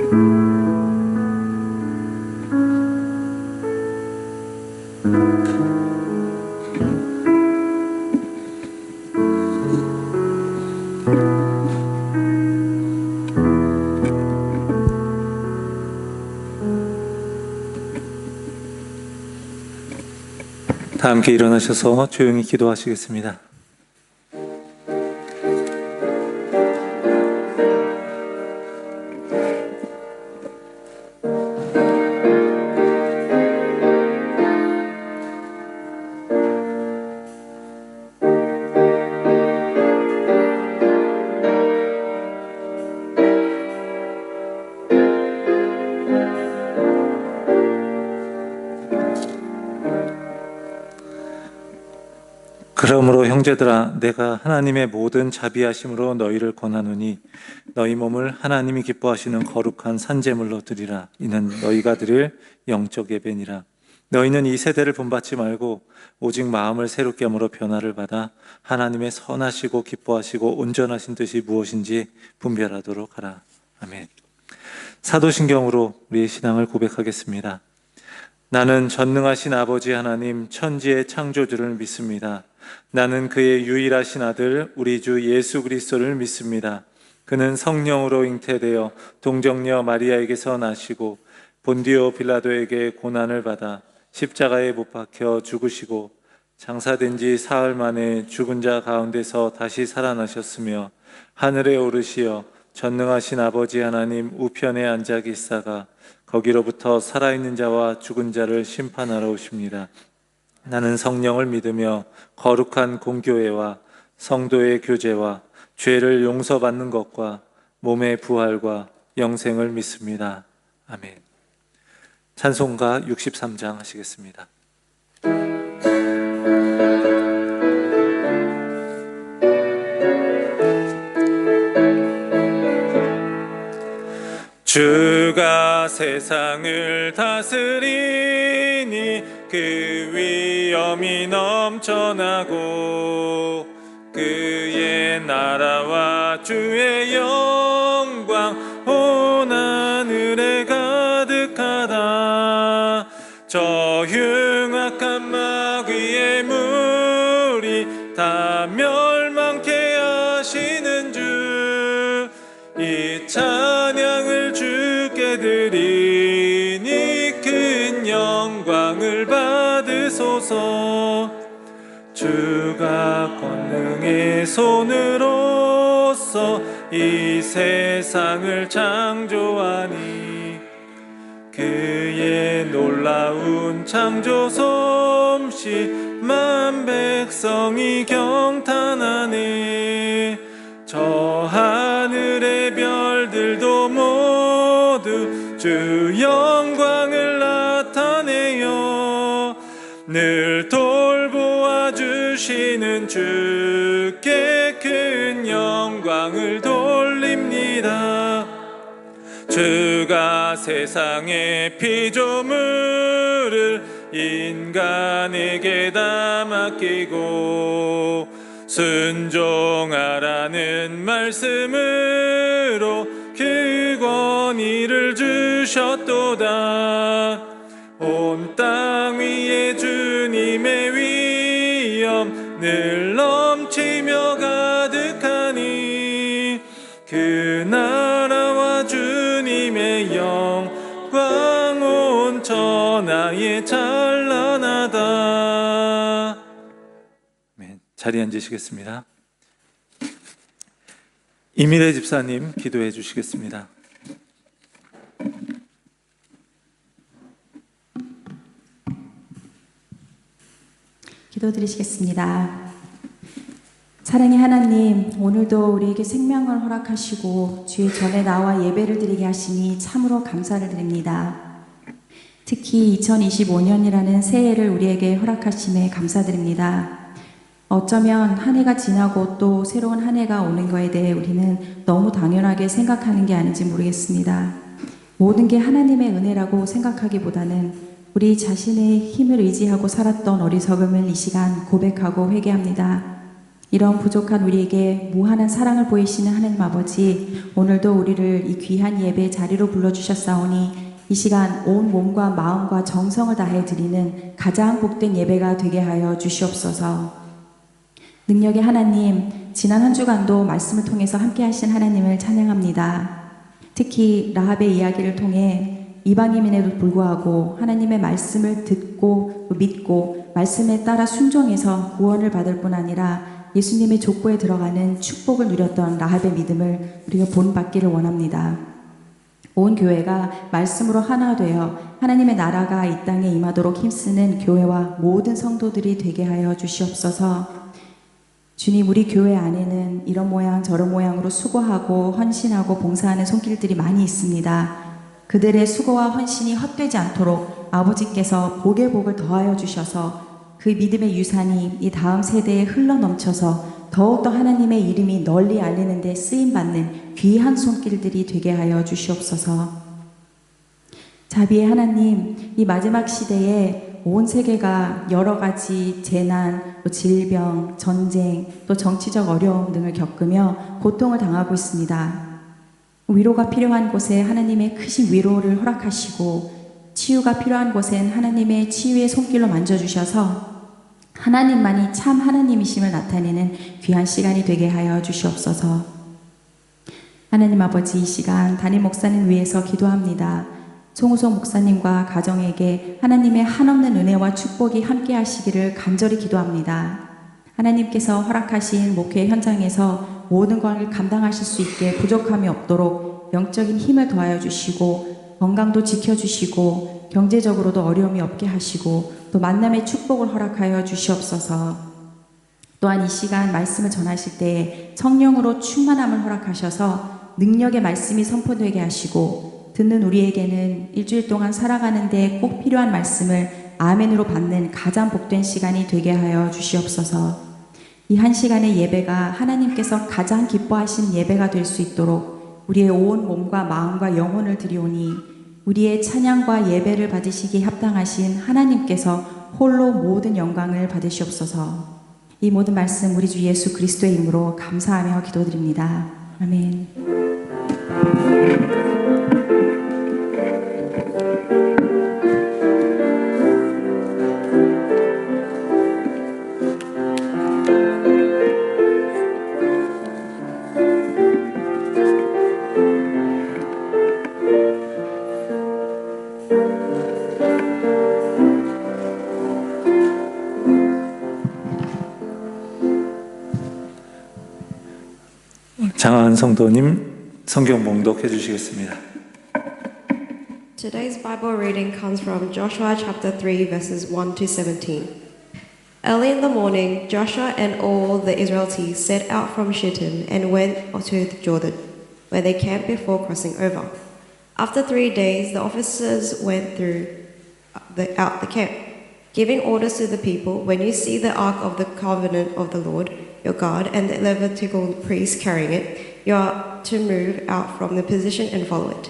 다 함께 일어나셔서 조용히 기도하시겠습니다. 그러므로 형제들아, 내가 하나님의 모든 자비하심으로 너희를 권하노니 너희 몸을 하나님이 기뻐하시는 거룩한 산제물로 드리라. 이는 너희가 드릴 영적 예배니라. 너희는 이 세대를 본받지 말고 오직 마음을 새롭게 함으로 변화를 받아 하나님의 선하시고 기뻐하시고 온전하신 뜻이 무엇인지 분별하도록 하라. 아멘. 사도신경으로 우리의 신앙을 고백하겠습니다. 나는 전능하신 아버지 하나님 천지의 창조주를 믿습니다. 나는 그의 유일하신 아들 우리 주 예수 그리스도를 믿습니다. 그는 성령으로 잉태되어 동정녀 마리아에게서 나시고 본디오 빌라도에게 고난을 받아 십자가에 못 박혀 죽으시고 장사된 지 사흘 만에 죽은 자 가운데서 다시 살아나셨으며 하늘에 오르시어 전능하신 아버지 하나님 우편에 앉아 계시다가 거기로부터 살아있는 자와 죽은 자를 심판하러 오십니다. 나는 성령을 믿으며 거룩한 공교회와 성도의 교제와 죄를 용서받는 것과 몸의 부활과 영생을 믿습니다. 아멘. 찬송가 63장 하시겠습니다. 주가 세상을 다스리니 그 위엄이 넘쳐나고 그의 나라와 주의 영광 온 하늘에 가득하다. 저 흉악한 마귀의 무리 다 멸망케 하시는 주 이 찬양을 주께 드리니 큰 영광을 받으소서. 주가 권능의 손으로서 이 세상을 창조하니 그의 놀라운 창조 솜씨 만 백성이 경탄하네. 저 하늘의 별들도 모두 주 영광을 나타내요. 늘 돌보아 주시는 주께 큰 영광을 돌립니다. 주가 세상의 피조물을 인간에게 다 맡기고 순종하라는 말씀으로 그 권위를 주셨도다. 온 땅 위에 주님의 위엄 늘 넘치며 가득하니 그 나라와 주님의 영광 온 천하에 찬란하다. 자리에 앉으시겠습니다. 이미래 집사님 기도해 주시겠습니다. 기도드리시겠습니다. 사랑의 하나님, 오늘도 우리에게 생명을 허락하시고 주의 전에 나와 예배를 드리게 하시니 참으로 감사를 드립니다. 특히 2025년이라는 새해를 우리에게 허락하심에 감사드립니다. 어쩌면 한 해가 지나고 또 새로운 한 해가 오는 거에 대해 우리는 너무 당연하게 생각하는 게 아닌지 모르겠습니다. 모든 게 하나님의 은혜라고 생각하기보다는 우리 자신의 힘을 의지하고 살았던 어리석음을 이 시간 고백하고 회개합니다. 이런 부족한 우리에게 무한한 사랑을 보이시는 하나님 아버지, 오늘도 우리를 이 귀한 예배 자리로 불러주셨사오니 이 시간 온 몸과 마음과 정성을 다해 드리는 가장 복된 예배가 되게 하여 주시옵소서. 능력의 하나님, 지난 한 주간도 말씀을 통해서 함께 하신 하나님을 찬양합니다. 특히 라합의 이야기를 통해 이방인임에도 불구하고 하나님의 말씀을 듣고 믿고 말씀에 따라 순종해서 구원을 받을 뿐 아니라 예수님의 족보에 들어가는 축복을 누렸던 라합의 믿음을 우리가 본받기를 원합니다. 온 교회가 말씀으로 하나 되어 하나님의 나라가 이 땅에 임하도록 힘쓰는 교회와 모든 성도들이 되게 하여 주시옵소서. 주님, 우리 교회 안에는 이런 모양 저런 모양으로 수고하고 헌신하고 봉사하는 손길들이 많이 있습니다. 그들의 수고와 헌신이 헛되지 않도록 아버지께서 복의 복을 더하여 주셔서 그 믿음의 유산이 이 다음 세대에 흘러넘쳐서 더욱더 하나님의 이름이 널리 알리는 데 쓰임받는 귀한 손길들이 되게 하여 주시옵소서. 자비의 하나님, 이 마지막 시대에 온 세계가 여러 가지 재난, 또 질병, 전쟁, 또 정치적 어려움 등을 겪으며 고통을 당하고 있습니다. 위로가 필요한 곳에 하나님의 크신 위로를 허락하시고 치유가 필요한 곳엔 하나님의 치유의 손길로 만져주셔서 하나님만이 참 하나님이심을 나타내는 귀한 시간이 되게 하여 주시옵소서. 하나님 아버지, 이 시간 담임 목사님 위해서 기도합니다. 송우성 목사님과 가정에게 하나님의 한없는 은혜와 축복이 함께 하시기를 간절히 기도합니다. 하나님께서 허락하신 목회 현장에서 모든 걸 감당하실 수 있게 부족함이 없도록 영적인 힘을 더하여 주시고 건강도 지켜주시고 경제적으로도 어려움이 없게 하시고 또 만남의 축복을 허락하여 주시옵소서. 또한 이 시간 말씀을 전하실 때에 성령으로 충만함을 허락하셔서 능력의 말씀이 선포되게 하시고 듣는 우리에게는 일주일 동안 살아가는데 꼭 필요한 말씀을 아멘으로 받는 가장 복된 시간이 되게 하여 주시옵소서. 이 한 시간의 예배가 하나님께서 가장 기뻐하시는 예배가 될 수 있도록 우리의 온 몸과 마음과 영혼을 드리오니 우리의 찬양과 예배를 받으시기에 합당하신 하나님께서 홀로 모든 영광을 받으시옵소서. 이 모든 말씀 우리 주 예수 그리스도의 이름으로 감사하며 기도드립니다. 아멘. 장하은 성도님 성경 봉독해 주시겠습니다. Today's Bible reading comes from Joshua chapter 3 verses 1 to 17. Early in the morning, Joshua and all the Israelites set out from Shittim and went to the Jordan, where they camped before crossing over. After 3 days, the officers went out the camp, giving orders to the people, when you see the ark of the covenant of the Lord, your God, and the Levitical priests carrying it, you are to move out from the position and follow it.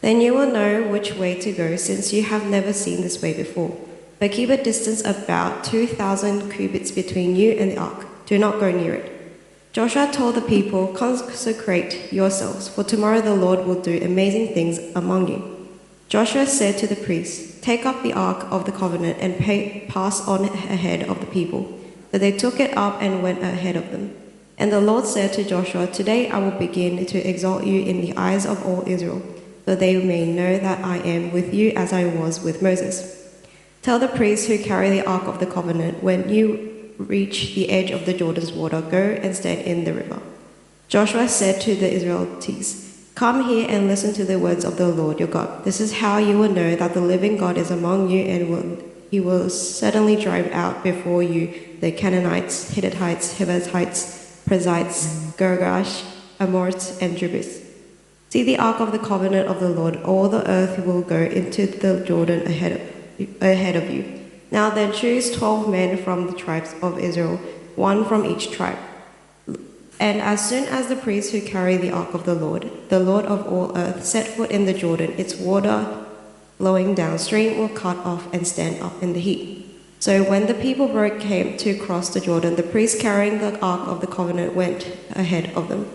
Then you will know which way to go, since you have never seen this way before. But keep a distance about 2,000 cubits between you and the ark. Do not go near it. Joshua told the people, consecrate yourselves, for tomorrow the Lord will do amazing things among you. Joshua said to the priests, take up the ark of the covenant and pass on ahead of the people. So they took it up and went ahead of them. And the Lord said to Joshua, today I will begin to exalt you in the eyes of all Israel, so they may know that I am with you as I was with Moses. Tell the priests who carry the ark of the covenant, when you reach the edge of the Jordan's water, go and stand in the river. Joshua said to the Israelites, come here and listen to the words of the Lord your God. This is how you will know that the living God is among you, and he will suddenly drive out before you the Canaanites, Hittites, Hivites, Perizzites, Girgash, Amorites, and Jebusites. See the ark of the covenant of the Lord. All the earth will go into the Jordan ahead of you. Now then, choose 12 men from the tribes of Israel, one from each tribe. And as soon as the priests who carry the ark of the Lord of all earth, set foot in the Jordan, its water flowing downstream will cut off and stand up in the heat. So when the people came to cross the Jordan, the priests carrying the Ark of the Covenant went ahead of them.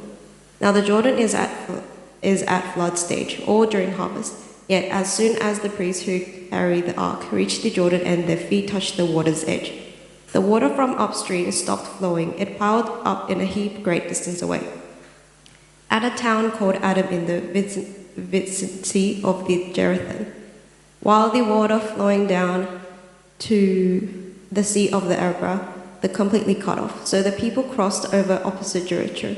Now the Jordan is at flood stage, or during harvest. Yet as soon as the priests who carry the Ark reached the Jordan and their feet touched the water's edge, the water from upstream stopped flowing. It piled up in a heap great distance away. At a town called Adam in the vicinity of the Jerethan, while the water flowing down to the sea of the Arabah, the completely cut off. So the people crossed over opposite Jericho.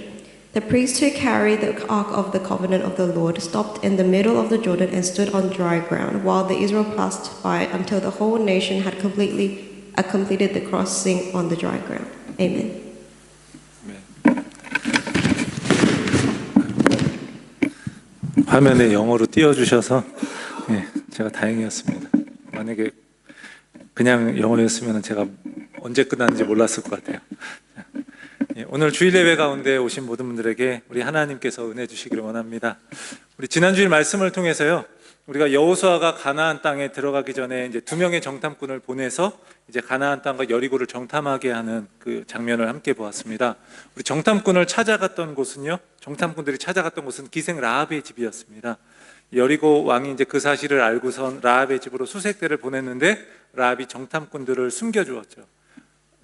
The priests who carried the Ark of the Covenant of the Lord stopped in the middle of the Jordan and stood on dry ground, while the Israel passed by until the whole nation had completed the crossing on the dry ground. Amen. 화면에 영어로 띄워주셔서 제가 다행이었습니다. 만약에 그냥 영어였으면 제가 언제 끝났는지 몰랐을 것 같아요. 오늘 주일 예배 가운데 오신 모든 분들에게 우리 하나님께서 은혜 주시기를 원합니다. 우리 지난 주일 말씀을 통해서요, 우리가 여호수아가 가나안 땅에 들어가기 전에 이제 2명의 정탐꾼을 보내서 이제 가나안 땅과 여리고를 정탐하게 하는 그 장면을 함께 보았습니다. 우리 정탐꾼들이 찾아갔던 곳은 기생 라합의 집이었습니다. 여리고 왕이 이제 그 사실을 알고선 라합의 집으로 수색대를 보냈는데 라합이 정탐꾼들을 숨겨주었죠.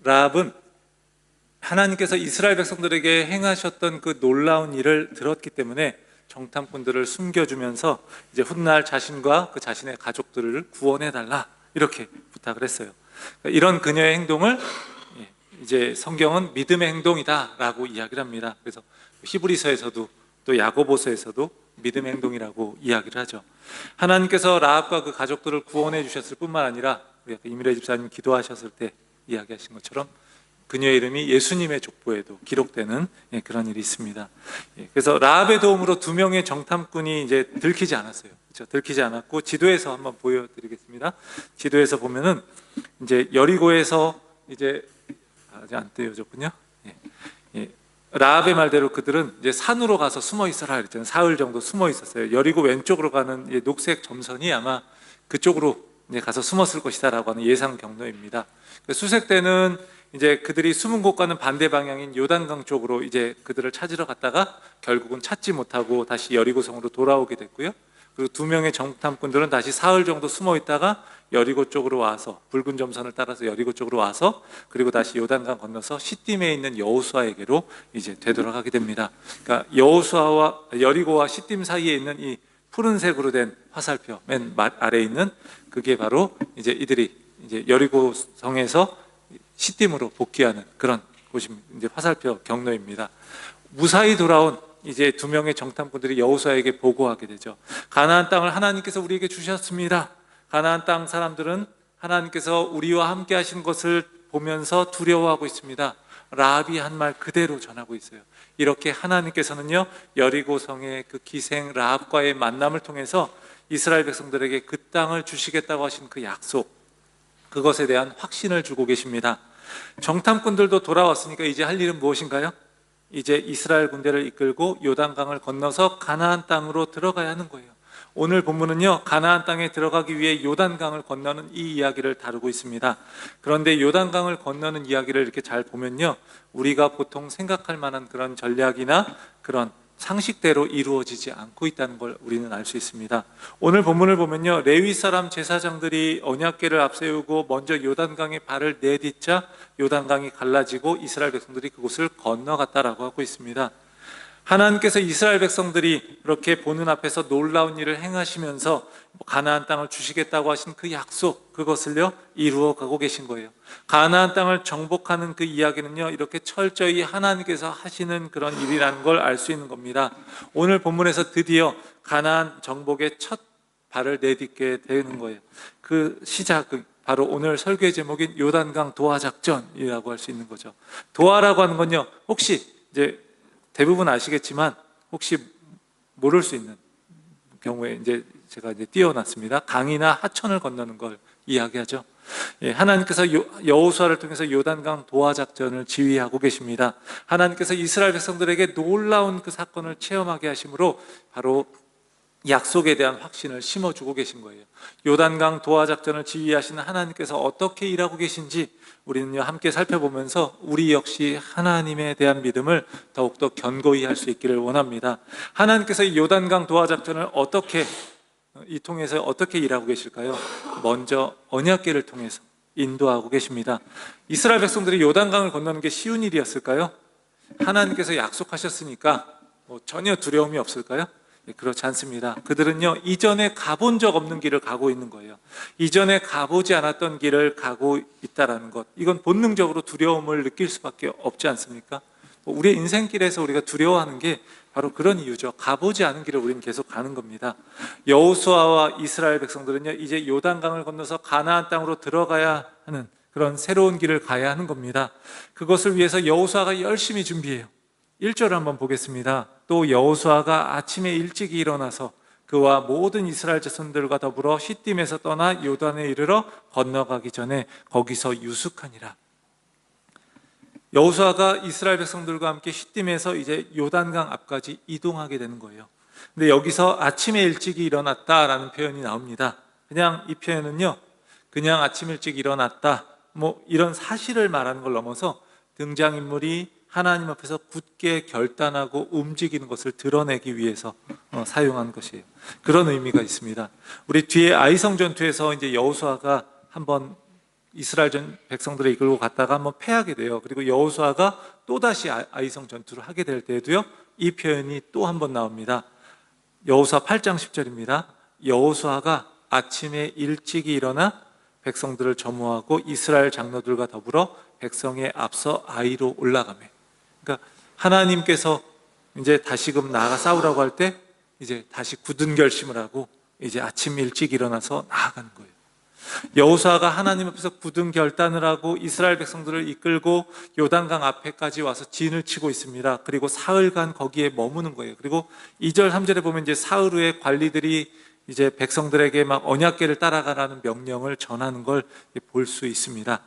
라합은 하나님께서 이스라엘 백성들에게 행하셨던 그 놀라운 일을 들었기 때문에 정탐꾼들을 숨겨주면서 이제 훗날 자신과 그 자신의 가족들을 구원해달라 이렇게 부탁을 했어요. 이런 그녀의 행동을 이제 성경은 믿음의 행동이다라고 이야기를 합니다. 그래서 히브리서에서도 또 야고보서에서도 믿음의 행동이라고 이야기를 하죠. 하나님께서 라합과 그 가족들을 구원해 주셨을 뿐만 아니라 우리 아까 이미래 집사님 기도하셨을 때 이야기하신 것처럼 그녀의 이름이 예수님의 족보에도 기록되는 그런 일이 있습니다. 그래서 라합의 도움으로 2명의 정탐꾼이 이제 들키지 않았어요. 그렇죠? 들키지 않았고 지도에서 한번 보여드리겠습니다. 지도에서 보면은 이제 여리고에서 이제 아직 안 떼어졌군요. 라합의 말대로 그들은 이제 산으로 가서 숨어 있어라 그랬잖아요. 사흘 정도 숨어 있었어요. 여리고 왼쪽으로 가는 녹색 점선이 아마 그쪽으로 이제 가서 숨었을 것이다라고 하는 예상 경로입니다. 수색대는 이제 그들이 숨은 곳과는 반대 방향인 요단강 쪽으로 이제 그들을 찾으러 갔다가 결국은 찾지 못하고 다시 여리고성으로 돌아오게 됐고요. 그리고 2명의 정탐꾼들은 다시 사흘 정도 숨어 있다가 여리고 쪽으로 와서 붉은 점선을 따라서 여리고 쪽으로 와서 그리고 다시 요단강 건너서 시딤에 있는 여호수아에게로 이제 되돌아가게 됩니다. 그러니까 여리고와 시딤 사이에 있는 이 푸른색으로 된 화살표 맨 아래에 있는 그게 바로 이제 이들이 이제 여리고성에서 시딤으로 복귀하는 그런 곳이 이제 화살표 경로입니다. 무사히 돌아온 이제 2명의 정탐꾼들이 여호수아에게 보고하게 되죠. 가나안 땅을 하나님께서 우리에게 주셨습니다. 가나안 땅 사람들은 하나님께서 우리와 함께 하신 것을 보면서 두려워하고 있습니다. 라합이 한 말 그대로 전하고 있어요. 이렇게 하나님께서는요, 여리고성의 그 기생 라합과의 만남을 통해서 이스라엘 백성들에게 그 땅을 주시겠다고 하신 그 약속, 그것에 대한 확신을 주고 계십니다. 정탐꾼들도 돌아왔으니까 이제 할 일은 무엇인가요? 이제 이스라엘 군대를 이끌고 요단강을 건너서 가나안 땅으로 들어가야 하는 거예요. 오늘 본문은요, 가나안 땅에 들어가기 위해 요단강을 건너는 이 이야기를 다루고 있습니다. 그런데 요단강을 건너는 이야기를 이렇게 잘 보면요, 우리가 보통 생각할 만한 그런 전략이나 그런 상식대로 이루어지지 않고 있다는 걸 우리는 알 수 있습니다. 오늘 본문을 보면요, 레위 사람 제사장들이 언약궤를 앞세우고 먼저 요단강에 발을 내딛자 요단강이 갈라지고 이스라엘 백성들이 그곳을 건너갔다라고 하고 있습니다. 하나님께서 이스라엘 백성들이 그렇게 보는 앞에서 놀라운 일을 행하시면서 가나안 땅을 주시겠다고 하신 그 약속, 그것을요 이루어 가고 계신 거예요. 가나안 땅을 정복하는 그 이야기는요, 이렇게 철저히 하나님께서 하시는 그런 일이라는 걸 알 수 있는 겁니다. 오늘 본문에서 드디어 가나안 정복의 첫 발을 내딛게 되는 거예요. 그 시작은 바로 오늘 설교의 제목인 요단강 도하 작전이라고 할 수 있는 거죠. 도하라고 하는 건요, 혹시 이제 대부분 아시겠지만 혹시 모를 수 있는 경우에 이제 제가 이제 띄워놨습니다. 강이나 하천을 건너는 걸 이야기하죠. 하나님께서 여호수아를 통해서 요단강 도하 작전을 지휘하고 계십니다. 하나님께서 이스라엘 백성들에게 놀라운 그 사건을 체험하게 하심으로 바로 약속에 대한 확신을 심어주고 계신 거예요. 요단강 도하 작전을 지휘하시는 하나님께서 어떻게 일하고 계신지 우리는요 함께 살펴보면서 우리 역시 하나님에 대한 믿음을 더욱더 견고히 할 수 있기를 원합니다. 하나님께서 이 요단강 도하 작전을 이 통해서 어떻게 일하고 계실까요? 먼저 언약궤를 통해서 인도하고 계십니다. 이스라엘 백성들이 요단강을 건너는 게 쉬운 일이었을까요? 하나님께서 약속하셨으니까 전혀 두려움이 없을까요? 그렇지 않습니다. 그들은요 이전에 가본 적 없는 길을 가고 있는 거예요. 이전에 가보지 않았던 길을 가고 있다라는 것, 이건 본능적으로 두려움을 느낄 수밖에 없지 않습니까? 우리의 인생길에서 우리가 두려워하는 게 바로 그런 이유죠. 가보지 않은 길을 우리는 계속 가는 겁니다. 여호수아와 이스라엘 백성들은요 이제 요단강을 건너서 가나안 땅으로 들어가야 하는 그런 새로운 길을 가야 하는 겁니다. 그것을 위해서 여호수아가 열심히 준비해요. 1절을 한번 보겠습니다. 또 여호수아가 아침에 일찍 일어나서 그와 모든 이스라엘 자손들과 더불어 시딤에서 떠나 요단에 이르러 건너가기 전에 거기서 유숙하니라. 여호수아가 이스라엘 백성들과 함께 시딤에서 이제 요단강 앞까지 이동하게 되는 거예요. 근데 여기서 아침에 일찍 일어났다라는 표현이 나옵니다. 그냥 이 표현은요, 그냥 아침 일찍 일어났다 이런 사실을 말하는 걸 넘어서 등장인물이 하나님 앞에서 굳게 결단하고 움직이는 것을 드러내기 위해서 사용한 것이에요. 그런 의미가 있습니다. 우리 뒤에 아이성 전투에서 이제 여호수아가 한번 이스라엘 백성들을 이끌고 갔다가 한번 패하게 돼요. 그리고 여호수아가 또다시 아이성 전투를 하게 될 때에도요, 이 표현이 또 한 번 나옵니다. 여호수아 8장 10절입니다. 여호수아가 아침에 일찍이 일어나 백성들을 점호하고 이스라엘 장로들과 더불어 백성에 앞서 아이로 올라가매. 그러니까 하나님께서 이제 다시금 나아가 싸우라고 할 때 이제 다시 굳은 결심을 하고 이제 아침 일찍 일어나서 나아가는 거예요. 여호수아가 하나님 앞에서 굳은 결단을 하고 이스라엘 백성들을 이끌고 요단강 앞에까지 와서 진을 치고 있습니다. 그리고 사흘간 거기에 머무는 거예요. 그리고 2절 3절에 보면 이제 사흘 후에 관리들이 이제 백성들에게 막 언약궤를 따라가라는 명령을 전하는 걸 볼 수 있습니다.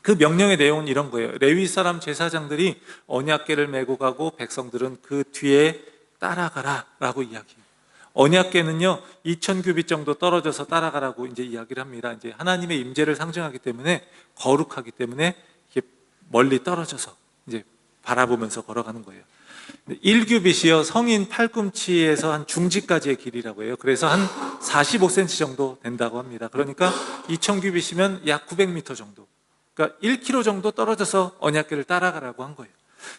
그 명령의 내용은 이런 거예요. 레위 사람 제사장들이 언약궤를 메고 가고 백성들은 그 뒤에 따라가라라고 이야기해요. 언약궤는요 2000규빗 정도 떨어져서 따라가라고 이제 이야기를 합니다. 이제 하나님의 임재를 상징하기 때문에 거룩하기 때문에 이렇게 멀리 떨어져서 이제 바라보면서 걸어가는 거예요. 1규빗이요 성인 팔꿈치에서 한 중지까지의 길이라고 해요. 그래서 한 45cm 정도 된다고 합니다. 그러니까 2000규빗이면 약 900m 정도. 그러니까 1km 정도 떨어져서 언약궤를 따라가라고 한 거예요.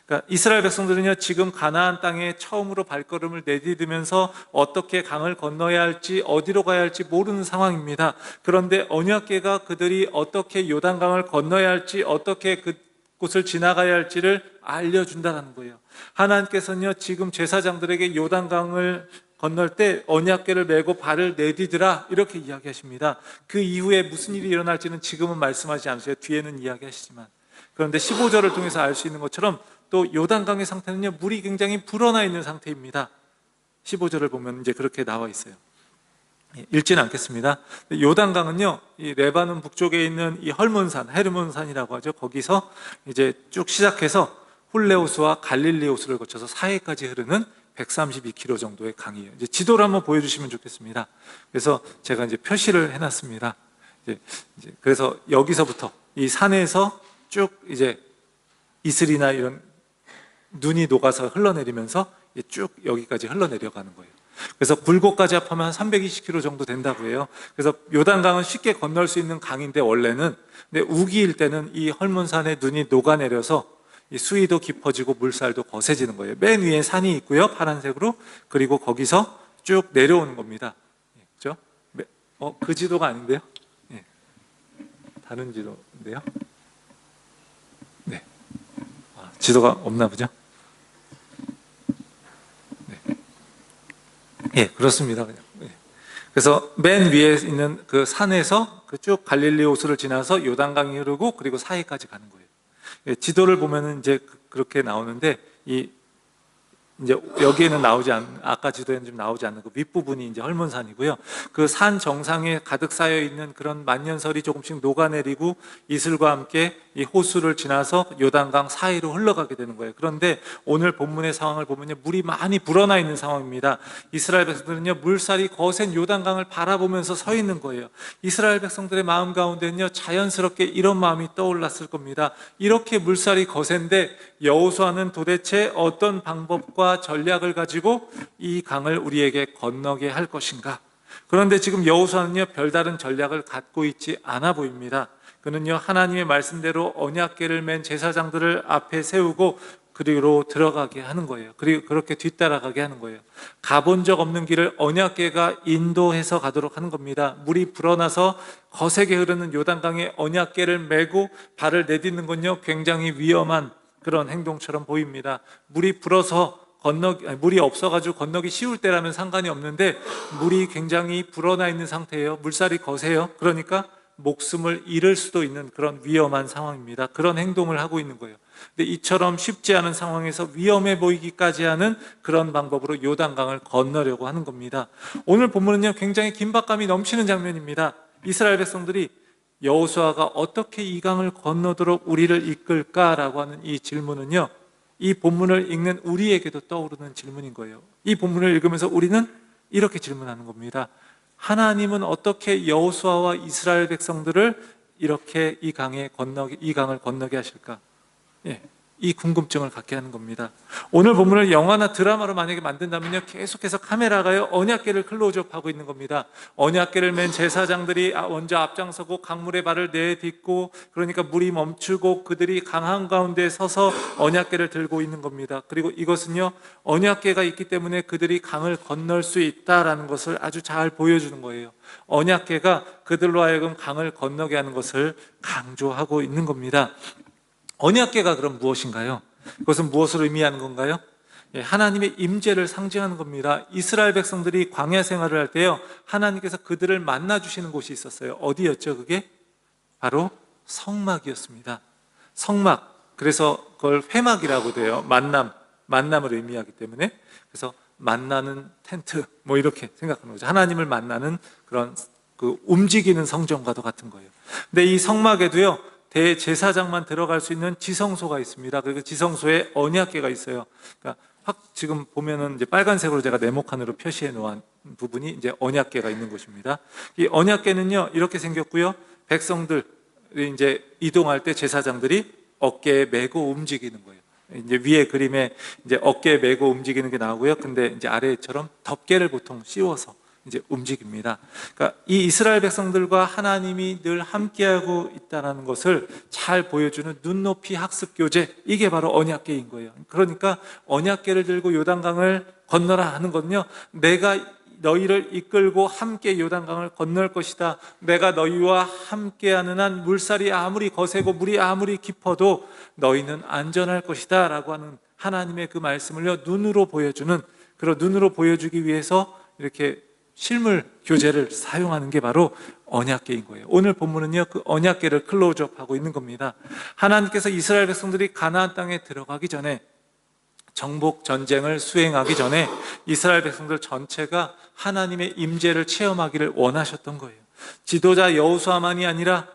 그러니까 이스라엘 백성들은요 지금 가나안 땅에 처음으로 발걸음을 내디디면서 어떻게 강을 건너야 할지 어디로 가야 할지 모르는 상황입니다. 그런데 언약궤가 그들이 어떻게 요단강을 건너야 할지 어떻게 그곳을 지나가야 할지를 알려준다는 거예요. 하나님께서는요 지금 제사장들에게 요단강을 건널 때 언약궤를 메고 발을 내디드라 이렇게 이야기하십니다. 그 이후에 무슨 일이 일어날지는 지금은 말씀하지 않으세요. 뒤에는 이야기하시지만, 그런데 15절을 통해서 알 수 있는 것처럼 또 요단강의 상태는요 물이 굉장히 불어나 있는 상태입니다. 15절을 보면 이제 그렇게 나와 있어요. 읽지는 않겠습니다. 요단강은요 이 레바논 북쪽에 있는 이 헐몬산, 헤르몬산이라고 하죠. 거기서 이제 쭉 시작해서 훌레호수와 갈릴리 호수를 거쳐서 사해까지 흐르는 132km 정도의 강이에요. 이제 지도를 한번 보여주시면 좋겠습니다. 그래서 제가 이제 표시를 해놨습니다. 그래서 여기서부터 이 산에서 쭉 이제 이슬이나 이런 눈이 녹아서 흘러내리면서 쭉 여기까지 흘러내려가는 거예요. 그래서 굴곡까지 합하면 한 320km 정도 된다고 해요. 그래서 요단강은 쉽게 건널 수 있는 강인데 원래는, 근데 우기일 때는 이 헐몬산에 눈이 녹아내려서 이 수위도 깊어지고 물살도 거세지는 거예요. 맨 위에 산이 있고요, 파란색으로. 그리고 거기서 쭉 내려오는 겁니다. 그렇죠? 그 지도가 아닌데요? 네. 다른 지도인데요? 네. 지도가 없나 보죠? 네. 예, 그렇습니다. 그냥. 네. 그래서 맨 위에 있는 그 산에서 그 쭉 갈릴리 호수를 지나서 요단강이 흐르고 그리고 사해까지 가는 거예요. 예, 지도를 보면은 이제 그렇게 나오는데 이제 여기에는 아까 지도에는 좀 나오지 않는 그 윗부분이 이제 헐몬산이고요. 그 산 정상에 가득 쌓여 있는 그런 만년설이 조금씩 녹아내리고 이슬과 함께 이 호수를 지나서 요단강 사이로 흘러가게 되는 거예요. 그런데 오늘 본문의 상황을 보면요, 물이 많이 불어나 있는 상황입니다. 이스라엘 백성들은요, 물살이 거센 요단강을 바라보면서 서 있는 거예요. 이스라엘 백성들의 마음 가운데는요, 자연스럽게 이런 마음이 떠올랐을 겁니다. 이렇게 물살이 거센데 여호수아는 도대체 어떤 방법과 전략을 가지고 이 강을 우리에게 건너게 할 것인가? 그런데 지금 여호수아는요, 별다른 전략을 갖고 있지 않아 보입니다. 그는요, 하나님의 말씀대로 언약궤를 맨 제사장들을 앞에 세우고 그리로 들어가게 하는 거예요. 그리고 그렇게 뒤따라가게 하는 거예요. 가본 적 없는 길을 언약궤가 인도해서 가도록 하는 겁니다. 물이 불어나서 거세게 흐르는 요단강에 언약궤를 메고 발을 내딛는 건요, 굉장히 위험한 그런 행동처럼 보입니다. 물이 불어서 물이 없어가지고 건너기 쉬울 때라면 상관이 없는데 물이 굉장히 불어나 있는 상태예요. 물살이 거세요. 그러니까 목숨을 잃을 수도 있는 그런 위험한 상황입니다. 그런 행동을 하고 있는 거예요. 근데 이처럼 쉽지 않은 상황에서 위험해 보이기까지 하는 그런 방법으로 요단강을 건너려고 하는 겁니다. 오늘 본문은요, 굉장히 긴박감이 넘치는 장면입니다. 이스라엘 백성들이 여호수아가 어떻게 이 강을 건너도록 우리를 이끌까라고 하는 이 질문은요, 이 본문을 읽는 우리에게도 떠오르는 질문인 거예요. 이 본문을 읽으면서 우리는 이렇게 질문하는 겁니다. 하나님은 어떻게 여호수아와 이스라엘 백성들을 이렇게 이 강을 건너게 하실까? 예, 이 궁금증을 갖게 하는 겁니다. 오늘 본문을 영화나 드라마로 만약에 만든다면요, 계속해서 카메라가요, 언약궤를 클로즈업하고 있는 겁니다. 언약궤를 맨 제사장들이 먼저 앞장서고 강물에 발을 내딛고, 그러니까 물이 멈추고 그들이 강 한가운데 서서 언약궤를 들고 있는 겁니다. 그리고 이것은요, 언약궤가 있기 때문에 그들이 강을 건널 수 있다라는 것을 아주 잘 보여주는 거예요. 언약궤가 그들로 하여금 강을 건너게 하는 것을 강조하고 있는 겁니다. 언약궤가 그럼 무엇인가요? 그것은 무엇을 의미하는 건가요? 하나님의 임재를 상징하는 겁니다. 이스라엘 백성들이 광야 생활을 할 때요, 하나님께서 그들을 만나 주시는 곳이 있었어요. 어디였죠? 그게 바로 성막이었습니다. 성막. 그래서 그걸 회막이라고 돼요. 만남을 의미하기 때문에. 그래서 만나는 텐트, 뭐 이렇게 생각하는 거죠. 하나님을 만나는 그런 움직이는 성전과도 같은 거예요. 근데 이 성막에도요, 대제사장만 들어갈 수 있는 지성소가 있습니다. 그리고 지성소에 언약궤가 있어요. 그러니까 지금 보면은 이제 빨간색으로 제가 네모칸으로 표시해 놓은 부분이 이제 언약궤가 있는 곳입니다. 이 언약궤는요, 이렇게 생겼고요. 백성들이 이제 이동할 때 제사장들이 어깨에 메고 움직이는 거예요. 이제 위에 그림에 이제 어깨에 메고 움직이는 게 나오고요. 근데 이제 아래처럼 덮개를 보통 씌워서 이제 움직입니다. 그러니까 이 이스라엘 백성들과 하나님이 늘 함께하고 있다는 것을 잘 보여주는 눈높이 학습 교재, 이게 바로 언약궤인 거예요. 그러니까 언약궤를 들고 요단강을 건너라 하는 건요, 내가 너희를 이끌고 함께 요단강을 건널 것이다. 내가 너희와 함께하는 한 물살이 아무리 거세고 물이 아무리 깊어도 너희는 안전할 것이다 라고 하는 하나님의 그 말씀을요, 눈으로 보여주기 위해서 이렇게 실물 교재를 사용하는 게 바로 언약궤인 거예요. 오늘 본문은요, 그 언약궤를 클로즈업하고 있는 겁니다. 하나님께서 이스라엘 백성들이 가나안 땅에 들어가기 전에, 정복 전쟁을 수행하기 전에 이스라엘 백성들 전체가 하나님의 임재를 체험하기를 원하셨던 거예요. 지도자 여호수아만이 아니라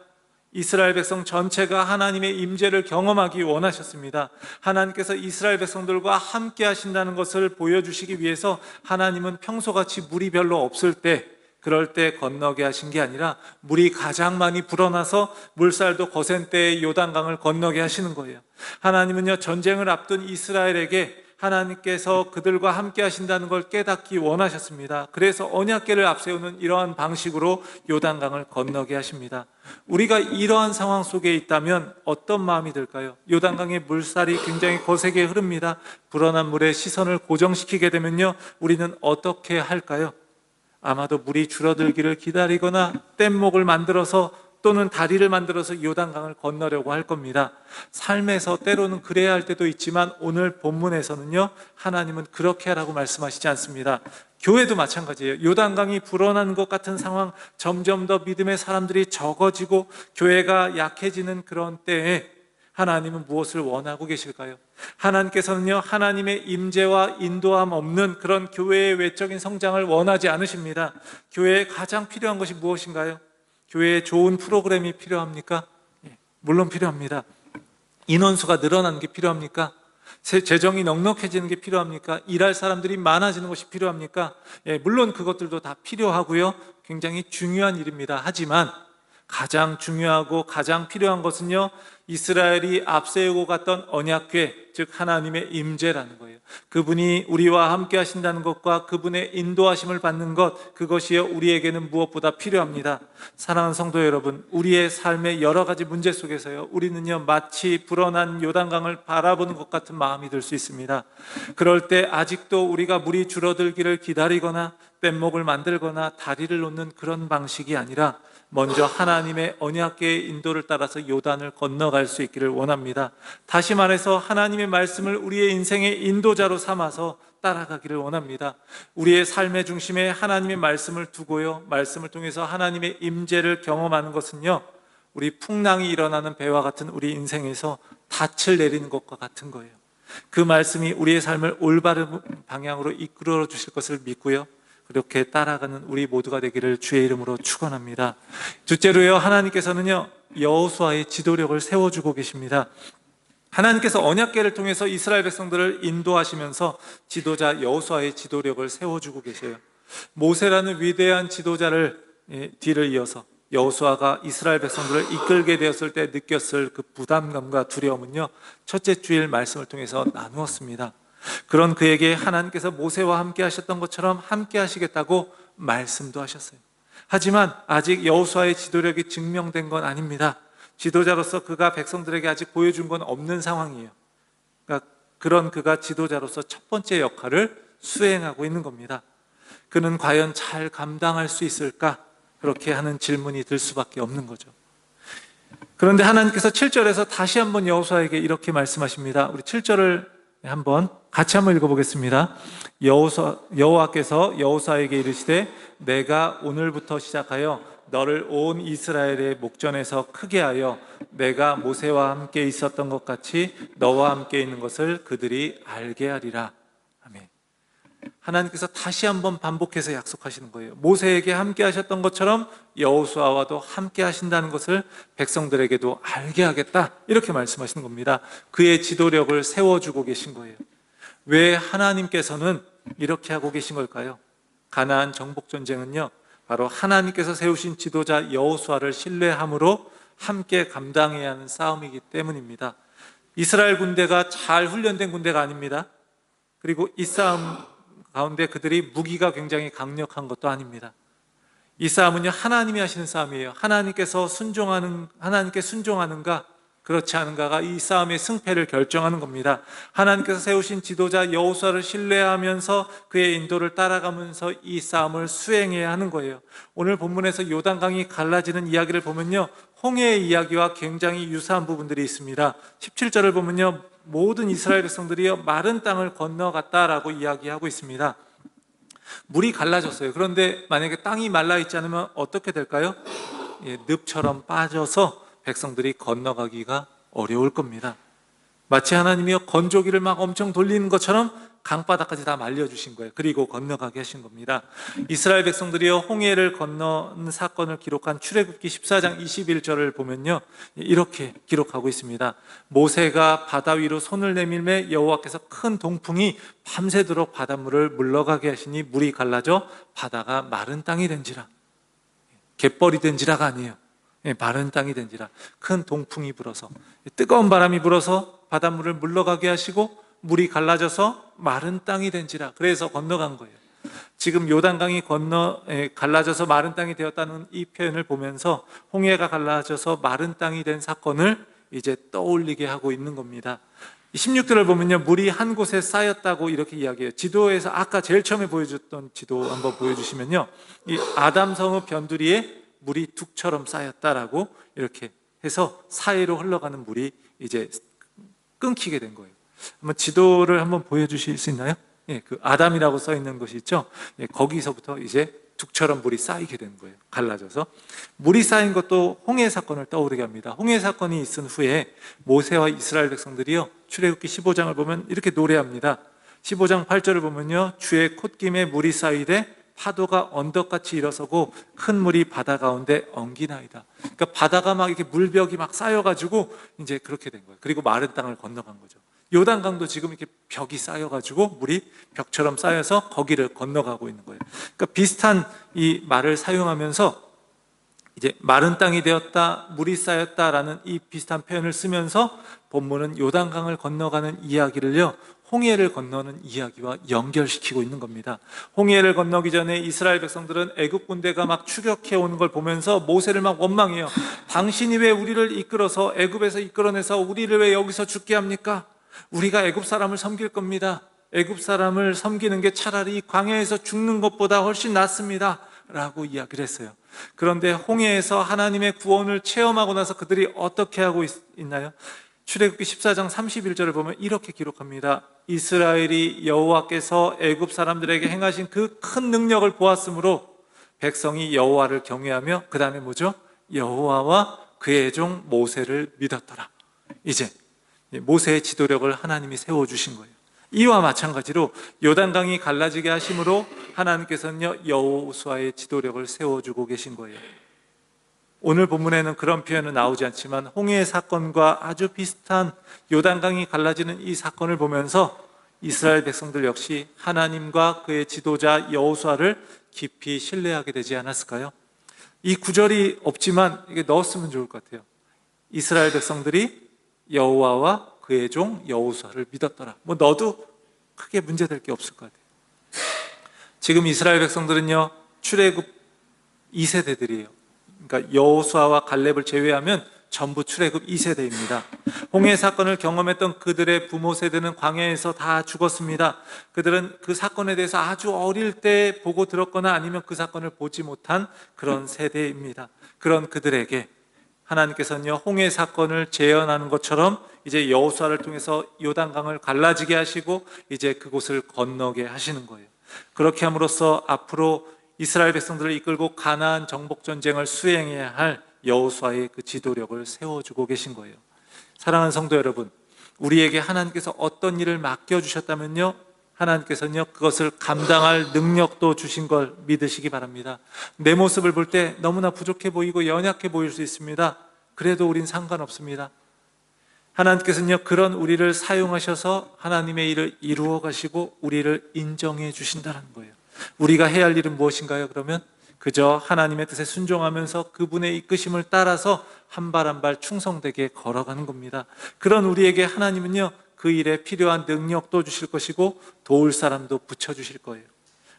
이스라엘 백성 전체가 하나님의 임재를 경험하기 원하셨습니다. 하나님께서 이스라엘 백성들과 함께 하신다는 것을 보여주시기 위해서 하나님은 평소같이 물이 별로 없을 때, 그럴 때 건너게 하신 게 아니라 물이 가장 많이 불어나서 물살도 거센 때에 요단강을 건너게 하시는 거예요. 하나님은요, 전쟁을 앞둔 이스라엘에게 하나님께서 그들과 함께 하신다는 걸 깨닫기 원하셨습니다. 그래서 언약궤를 앞세우는 이러한 방식으로 요단강을 건너게 하십니다. 우리가 이러한 상황 속에 있다면 어떤 마음이 들까요? 요단강의 물살이 굉장히 거세게 흐릅니다. 불어난 물에 시선을 고정시키게 되면요, 우리는 어떻게 할까요? 아마도 물이 줄어들기를 기다리거나 뗏목을 만들어서 또는 다리를 만들어서 요단강을 건너려고 할 겁니다. 삶에서 때로는 그래야 할 때도 있지만 오늘 본문에서는요, 하나님은 그렇게 하라고 말씀하시지 않습니다. 교회도 마찬가지예요. 요단강이 불어나는 것 같은 상황, 점점 더 믿음의 사람들이 적어지고 교회가 약해지는 그런 때에 하나님은 무엇을 원하고 계실까요? 하나님께서는요, 하나님의 임재와 인도함 없는 그런 교회의 외적인 성장을 원하지 않으십니다. 교회에 가장 필요한 것이 무엇인가요? 교회에 좋은 프로그램이 필요합니까? 물론 필요합니다. 인원수가 늘어나는 게 필요합니까? 재정이 넉넉해지는 게 필요합니까? 일할 사람들이 많아지는 것이 필요합니까? 물론 그것들도 다 필요하고요. 굉장히 중요한 일입니다. 하지만 가장 중요하고 가장 필요한 것은요, 이스라엘이 앞세우고 갔던 언약궤, 즉 하나님의 임재라는 거예요. 그분이 우리와 함께 하신다는 것과 그분의 인도하심을 받는 것, 그것이요 우리에게는 무엇보다 필요합니다. 사랑하는 성도 여러분, 우리의 삶의 여러 가지 문제 속에서요, 우리는요 마치 불어난 요단강을 바라보는 것 같은 마음이 들 수 있습니다. 그럴 때 아직도 우리가 물이 줄어들기를 기다리거나 뗏목을 만들거나 다리를 놓는 그런 방식이 아니라 먼저 하나님의 언약궤의 인도를 따라서 요단을 건너갈 수 있기를 원합니다. 다시 말해서 하나님의 말씀을 우리의 인생의 인도자로 삼아서 따라가기를 원합니다. 우리의 삶의 중심에 하나님의 말씀을 두고요, 말씀을 통해서 하나님의 임재를 경험하는 것은요, 우리 풍랑이 일어나는 배와 같은 우리 인생에서 닻을 내리는 것과 같은 거예요. 그 말씀이 우리의 삶을 올바른 방향으로 이끌어 주실 것을 믿고요, 그렇게 따라가는 우리 모두가 되기를 주의 이름으로 축원합니다. 둘째로요, 하나님께서는요 여호수아의 지도력을 세워주고 계십니다. 하나님께서 언약궤를 통해서 이스라엘 백성들을 인도하시면서 지도자 여호수아의 지도력을 세워주고 계셔요. 모세라는 위대한 지도자를 뒤를 이어서 여호수아가 이스라엘 백성들을 이끌게 되었을 때 느꼈을 그 부담감과 두려움은요, 첫째 주일 말씀을 통해서 나누었습니다. 그런 그에게 하나님께서 모세와 함께 하셨던 것처럼 함께 하시겠다고 말씀도 하셨어요. 하지만 아직 여호수아의 지도력이 증명된 건 아닙니다. 지도자로서 그가 백성들에게 아직 보여준 건 없는 상황이에요. 그러니까 그런 그가 지도자로서 첫 번째 역할을 수행하고 있는 겁니다. 그는 과연 잘 감당할 수 있을까? 그렇게 하는 질문이 들 수밖에 없는 거죠. 그런데 하나님께서 7절에서 다시 한번 여호수아에게 이렇게 말씀하십니다. 우리 7절을 같이 한번 읽어보겠습니다. 여호와께서 여호수아에게 이르시되 내가 오늘부터 시작하여 너를 온 이스라엘의 목전에서 크게 하여 내가 모세와 함께 있었던 것 같이 너와 함께 있는 것을 그들이 알게 하리라. 아멘. 하나님께서 다시 한번 반복해서 약속하시는 거예요. 모세에게 함께 하셨던 것처럼 여호수아와도 함께 하신다는 것을 백성들에게도 알게 하겠다, 이렇게 말씀하시는 겁니다. 그의 지도력을 세워주고 계신 거예요. 왜 하나님께서는 이렇게 하고 계신 걸까요? 가나안 정복 전쟁은요, 바로 하나님께서 세우신 지도자 여호수아를 신뢰함으로 함께 감당해야 하는 싸움이기 때문입니다. 이스라엘 군대가 잘 훈련된 군대가 아닙니다. 그리고 이 싸움 가운데 그들이 무기가 굉장히 강력한 것도 아닙니다. 이 싸움은요, 하나님이 하시는 싸움이에요. 하나님께 순종하는가 그렇지 않은가가 이 싸움의 승패를 결정하는 겁니다. 하나님께서 세우신 지도자 여호수아를 신뢰하면서 그의 인도를 따라가면서 이 싸움을 수행해야 하는 거예요. 오늘 본문에서 요단강이 갈라지는 이야기를 보면요, 홍해의 이야기와 굉장히 유사한 부분들이 있습니다. 17절을 보면요, 모든 이스라엘 백성들이 마른 땅을 건너갔다라고 이야기하고 있습니다. 물이 갈라졌어요. 그런데 만약에 땅이 말라있지 않으면 어떻게 될까요? 늪처럼 빠져서 백성들이 건너가기가 어려울 겁니다. 마치 하나님이 건조기를 막 엄청 돌리는 것처럼 강바닥까지 다 말려주신 거예요. 그리고 건너가게 하신 겁니다. 이스라엘 백성들이 홍해를 건너는 사건을 기록한 출애굽기 14장 21절을 보면요, 이렇게 기록하고 있습니다. 모세가 바다 위로 손을 내밀매 여호와께서 큰 동풍이 밤새도록 바닷물을 물러가게 하시니 물이 갈라져 바다가 마른 땅이 된지라. 갯벌이 된지라가 아니에요. 마른 땅이 된지라. 큰 동풍이 불어서, 뜨거운 바람이 불어서 바닷물을 물러가게 하시고 물이 갈라져서 마른 땅이 된지라. 그래서 건너간 거예요. 지금 요단강이 갈라져서 마른 땅이 되었다는 이 표현을 보면서 홍해가 갈라져서 마른 땅이 된 사건을 이제 떠올리게 하고 있는 겁니다. 16절을 보면요, 물이 한 곳에 쌓였다고 이렇게 이야기해요. 지도에서 아까 제일 처음에 보여줬던 지도 한번 보여주시면요, 이 아담성읍 변두리에 물이 둑처럼 쌓였다라고 이렇게 해서 사이로 흘러가는 물이 이제 끊기게 된 거예요. 한번 지도를 한번 보여주실 수 있나요? 그 아담이라고 써 있는 것이 있죠. 거기서부터 이제 둑처럼 물이 쌓이게 되는 거예요. 갈라져서 물이 쌓인 것도 홍해 사건을 떠오르게 합니다. 홍해 사건이 있은 후에 모세와 이스라엘 백성들이요, 출애굽기 15장을 보면 이렇게 노래합니다. 15장 8절을 보면요, 주의 콧김에 물이 쌓이되 파도가 언덕같이 일어서고 큰 물이 바다 가운데 엉기나이다. 그러니까 바다가 막 이렇게 물벽이 막 쌓여가지고 이제 그렇게 된 거예요. 그리고 마른 땅을 건너간 거죠. 요단강도 지금 이렇게 벽이 쌓여가지고 물이 벽처럼 쌓여서 거기를 건너가고 있는 거예요. 그러니까 비슷한 이 말을 사용하면서 이제 마른 땅이 되었다, 물이 쌓였다라는 이 비슷한 표현을 쓰면서 본문은 요단강을 건너가는 이야기를요, 홍해를 건너는 이야기와 연결시키고 있는 겁니다. 홍해를 건너기 전에 이스라엘 백성들은 애굽 군대가 막 추격해 오는 걸 보면서 모세를 막 원망해요. 당신이 왜 우리를 이끌어서 애굽에서 이끌어내서 우리를 왜 여기서 죽게 합니까? 우리가 애굽 사람을 섬길 겁니다. 애굽 사람을 섬기는 게 차라리 광야에서 죽는 것보다 훨씬 낫습니다 라고 이야기를 했어요. 그런데 홍해에서 하나님의 구원을 체험하고 나서 그들이 어떻게 하고 있나요? 출애굽기 14장 31절을 보면 이렇게 기록합니다. 이스라엘이 여호와께서 애굽 사람들에게 행하신 그 큰 능력을 보았으므로 백성이 여호와를 경외하며 그 다음에 뭐죠? 여호와와 그의 종 모세를 믿었더라. 이제 모세의 지도력을 하나님이 세워주신 거예요. 이와 마찬가지로 요단강이 갈라지게 하심으로 하나님께서는요, 여호수아의 지도력을 세워주고 계신 거예요. 오늘 본문에는 그런 표현은 나오지 않지만 홍해의 사건과 아주 비슷한 요단강이 갈라지는 이 사건을 보면서 이스라엘 백성들 역시 하나님과 그의 지도자 여호수아를 깊이 신뢰하게 되지 않았을까요? 이 구절이 없지만 이게 넣었으면 좋을 것 같아요. 이스라엘 백성들이 여호와와 그의 종 여호수아를 믿었더라. 뭐 넣어도 크게 문제될 게 없을 것 같아요. 지금 이스라엘 백성들은요, 출애굽 2세대들이에요. 그러니까 여호수아와 갈렙을 제외하면 전부 출애굽 2세대입니다. 홍해 사건을 경험했던 그들의 부모 세대는 광야에서 다 죽었습니다. 그들은 그 사건에 대해서 아주 어릴 때 보고 들었거나 아니면 그 사건을 보지 못한 그런 세대입니다. 그런 그들에게 하나님께서는요, 홍해 사건을 재현하는 것처럼 이제 여호수아를 통해서 요단강을 갈라지게 하시고 이제 그곳을 건너게 하시는 거예요. 그렇게 함으로써 앞으로 이스라엘 백성들을 이끌고 가나안 정복 전쟁을 수행해야 할 여호수아의 그 지도력을 세워주고 계신 거예요. 사랑하는 성도 여러분, 우리에게 하나님께서 어떤 일을 맡겨주셨다면요, 하나님께서는요, 그것을 감당할 능력도 주신 걸 믿으시기 바랍니다. 내 모습을 볼 때 너무나 부족해 보이고 연약해 보일 수 있습니다. 그래도 우린 상관없습니다. 하나님께서는요, 그런 우리를 사용하셔서 하나님의 일을 이루어 가시고 우리를 인정해 주신다는 거예요. 우리가 해야 할 일은 무엇인가요? 그러면 그저 하나님의 뜻에 순종하면서 그분의 이끄심을 따라서 한 발 한 발 충성되게 걸어가는 겁니다. 그런 우리에게 하나님은요, 그 일에 필요한 능력도 주실 것이고 도울 사람도 붙여주실 거예요.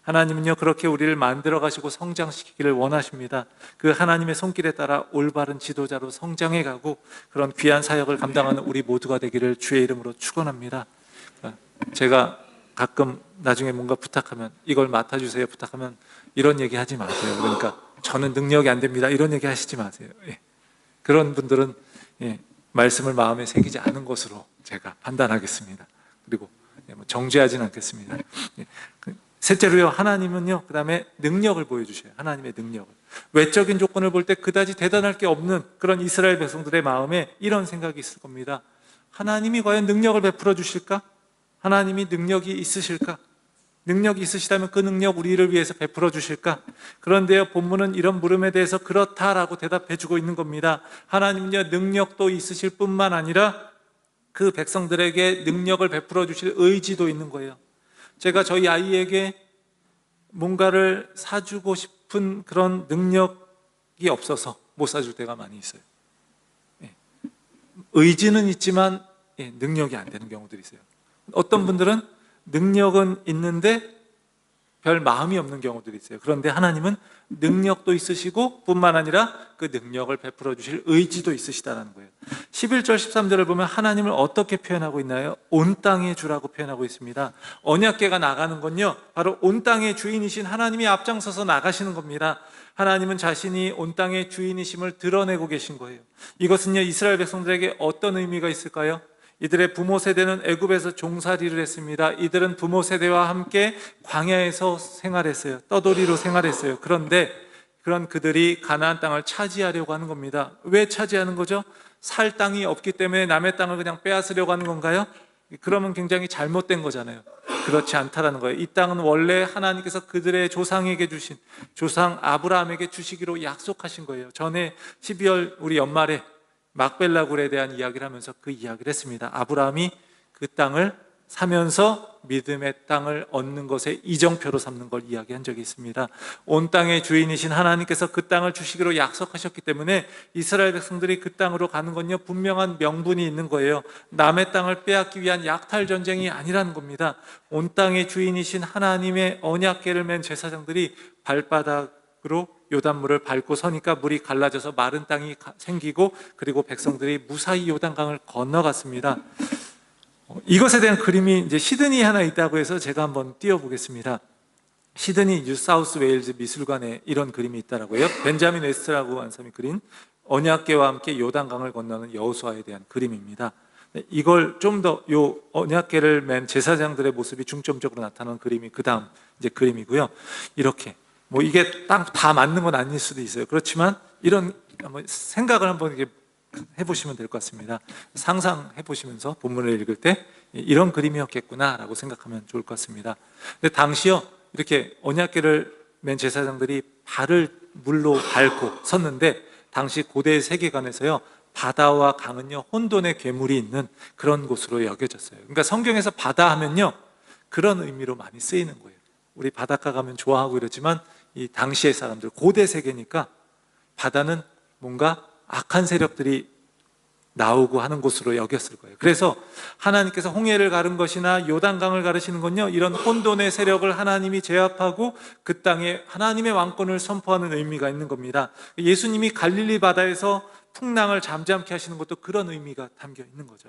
하나님은요, 그렇게 우리를 만들어 가시고 성장시키기를 원하십니다. 그 하나님의 손길에 따라 올바른 지도자로 성장해 가고 그런 귀한 사역을 감당하는 우리 모두가 되기를 주의 이름으로 축원합니다. 제가 가끔 나중에 뭔가 부탁하면 이걸 맡아주세요 부탁하면 이런 얘기 하지 마세요. 그러니까 저는 능력이 안 됩니다 이런 얘기 하시지 마세요. 예. 그런 분들은 말씀을 마음에 새기지 않은 것으로 제가 판단하겠습니다. 그리고 정죄하지는 않겠습니다. 셋째로요, 하나님은요, 그 다음에 능력을 보여주셔요. 하나님의 능력을. 외적인 조건을 볼 때 그다지 대단할 게 없는 그런 이스라엘 백성들의 마음에 이런 생각이 있을 겁니다. 하나님이 과연 능력을 베풀어 주실까? 하나님이 능력이 있으실까? 능력이 있으시다면 그 능력 우리를 위해서 베풀어 주실까? 그런데요, 본문은 이런 물음에 대해서 그렇다라고 대답해 주고 있는 겁니다. 하나님은요, 능력도 있으실 뿐만 아니라 그 백성들에게 능력을 베풀어 주실 의지도 있는 거예요. 제가 저희 아이에게 뭔가를 사주고 싶은 그런 능력이 없어서 못 사줄 때가 많이 있어요. 의지는 있지만 능력이 안 되는 경우들이 있어요. 어떤 분들은 능력은 있는데 별 마음이 없는 경우들이 있어요. 그런데 하나님은 능력도 있으시고 뿐만 아니라 그 능력을 베풀어 주실 의지도 있으시다는 거예요. 11절 13절을 보면 하나님을 어떻게 표현하고 있나요? 온 땅의 주라고 표현하고 있습니다. 언약궤가 나가는 건요, 바로 온 땅의 주인이신 하나님이 앞장서서 나가시는 겁니다. 하나님은 자신이 온 땅의 주인이심을 드러내고 계신 거예요. 이것은요, 이스라엘 백성들에게 어떤 의미가 있을까요? 이들의 부모 세대는 애굽에서 종살이를 했습니다. 이들은 부모 세대와 함께 광야에서 생활했어요. 떠돌이로 생활했어요. 그런데 그런 그들이 가나안 땅을 차지하려고 하는 겁니다. 왜 차지하는 거죠? 살 땅이 없기 때문에 남의 땅을 그냥 빼앗으려고 하는 건가요? 그러면 굉장히 잘못된 거잖아요. 그렇지 않다라는 거예요. 이 땅은 원래 하나님께서 그들의 조상에게 주신, 조상 아브라함에게 주시기로 약속하신 거예요. 전에 12월 우리 연말에 막벨라 굴에 대한 이야기를 하면서 그 이야기를 했습니다. 아브라함이 그 땅을 사면서 믿음의 땅을 얻는 것에 이정표로 삼는 걸 이야기한 적이 있습니다. 온 땅의 주인이신 하나님께서 그 땅을 주시기로 약속하셨기 때문에 이스라엘 백성들이 그 땅으로 가는 건요, 분명한 명분이 있는 거예요. 남의 땅을 빼앗기 위한 약탈 전쟁이 아니라는 겁니다. 온 땅의 주인이신 하나님의 언약궤를 맨 제사장들이 발바닥으로 요단물을 밟고 서니까 물이 갈라져서 마른 땅이 생기고, 그리고 백성들이 무사히 요단강을 건너갔습니다. 이것에 대한 그림이 이제 시드니 하나 있다고 해서 제가 한번 띄워보겠습니다. 시드니 뉴사우스 웨일즈 미술관에 이런 그림이 있더라고요. 벤자민 웨스트라고 하는 사람이 그린 언약궤와 함께 요단강을 건너는 여호수아에 대한 그림입니다. 이걸 좀 더, 요 언약궤를 맨 제사장들의 모습이 중점적으로 나타나는 그림이 그 다음 이제 그림이고요. 이렇게 뭐 이게 딱 다 맞는 건 아닐 수도 있어요. 그렇지만 이런 생각을 한번 이렇게 해보시면 될 것 같습니다. 상상해 보시면서 본문을 읽을 때 이런 그림이었겠구나라고 생각하면 좋을 것 같습니다. 근데 당시요, 이렇게 언약궤를 맨 제사장들이 발을 물로 밟고 섰는데, 당시 고대 세계관에서요, 바다와 강은요, 혼돈의 괴물이 있는 그런 곳으로 여겨졌어요. 그러니까 성경에서 바다 하면요, 그런 의미로 많이 쓰이는 거예요. 우리 바닷가 가면 좋아하고 이러지만 이 당시의 사람들, 고대 세계니까 바다는 뭔가 악한 세력들이 나오고 하는 곳으로 여겼을 거예요. 그래서 하나님께서 홍해를 가른 것이나 요단강을 가르시는 건요, 이런 혼돈의 세력을 하나님이 제압하고 그 땅에 하나님의 왕권을 선포하는 의미가 있는 겁니다. 예수님이 갈릴리 바다에서 풍랑을 잠잠케 하시는 것도 그런 의미가 담겨 있는 거죠.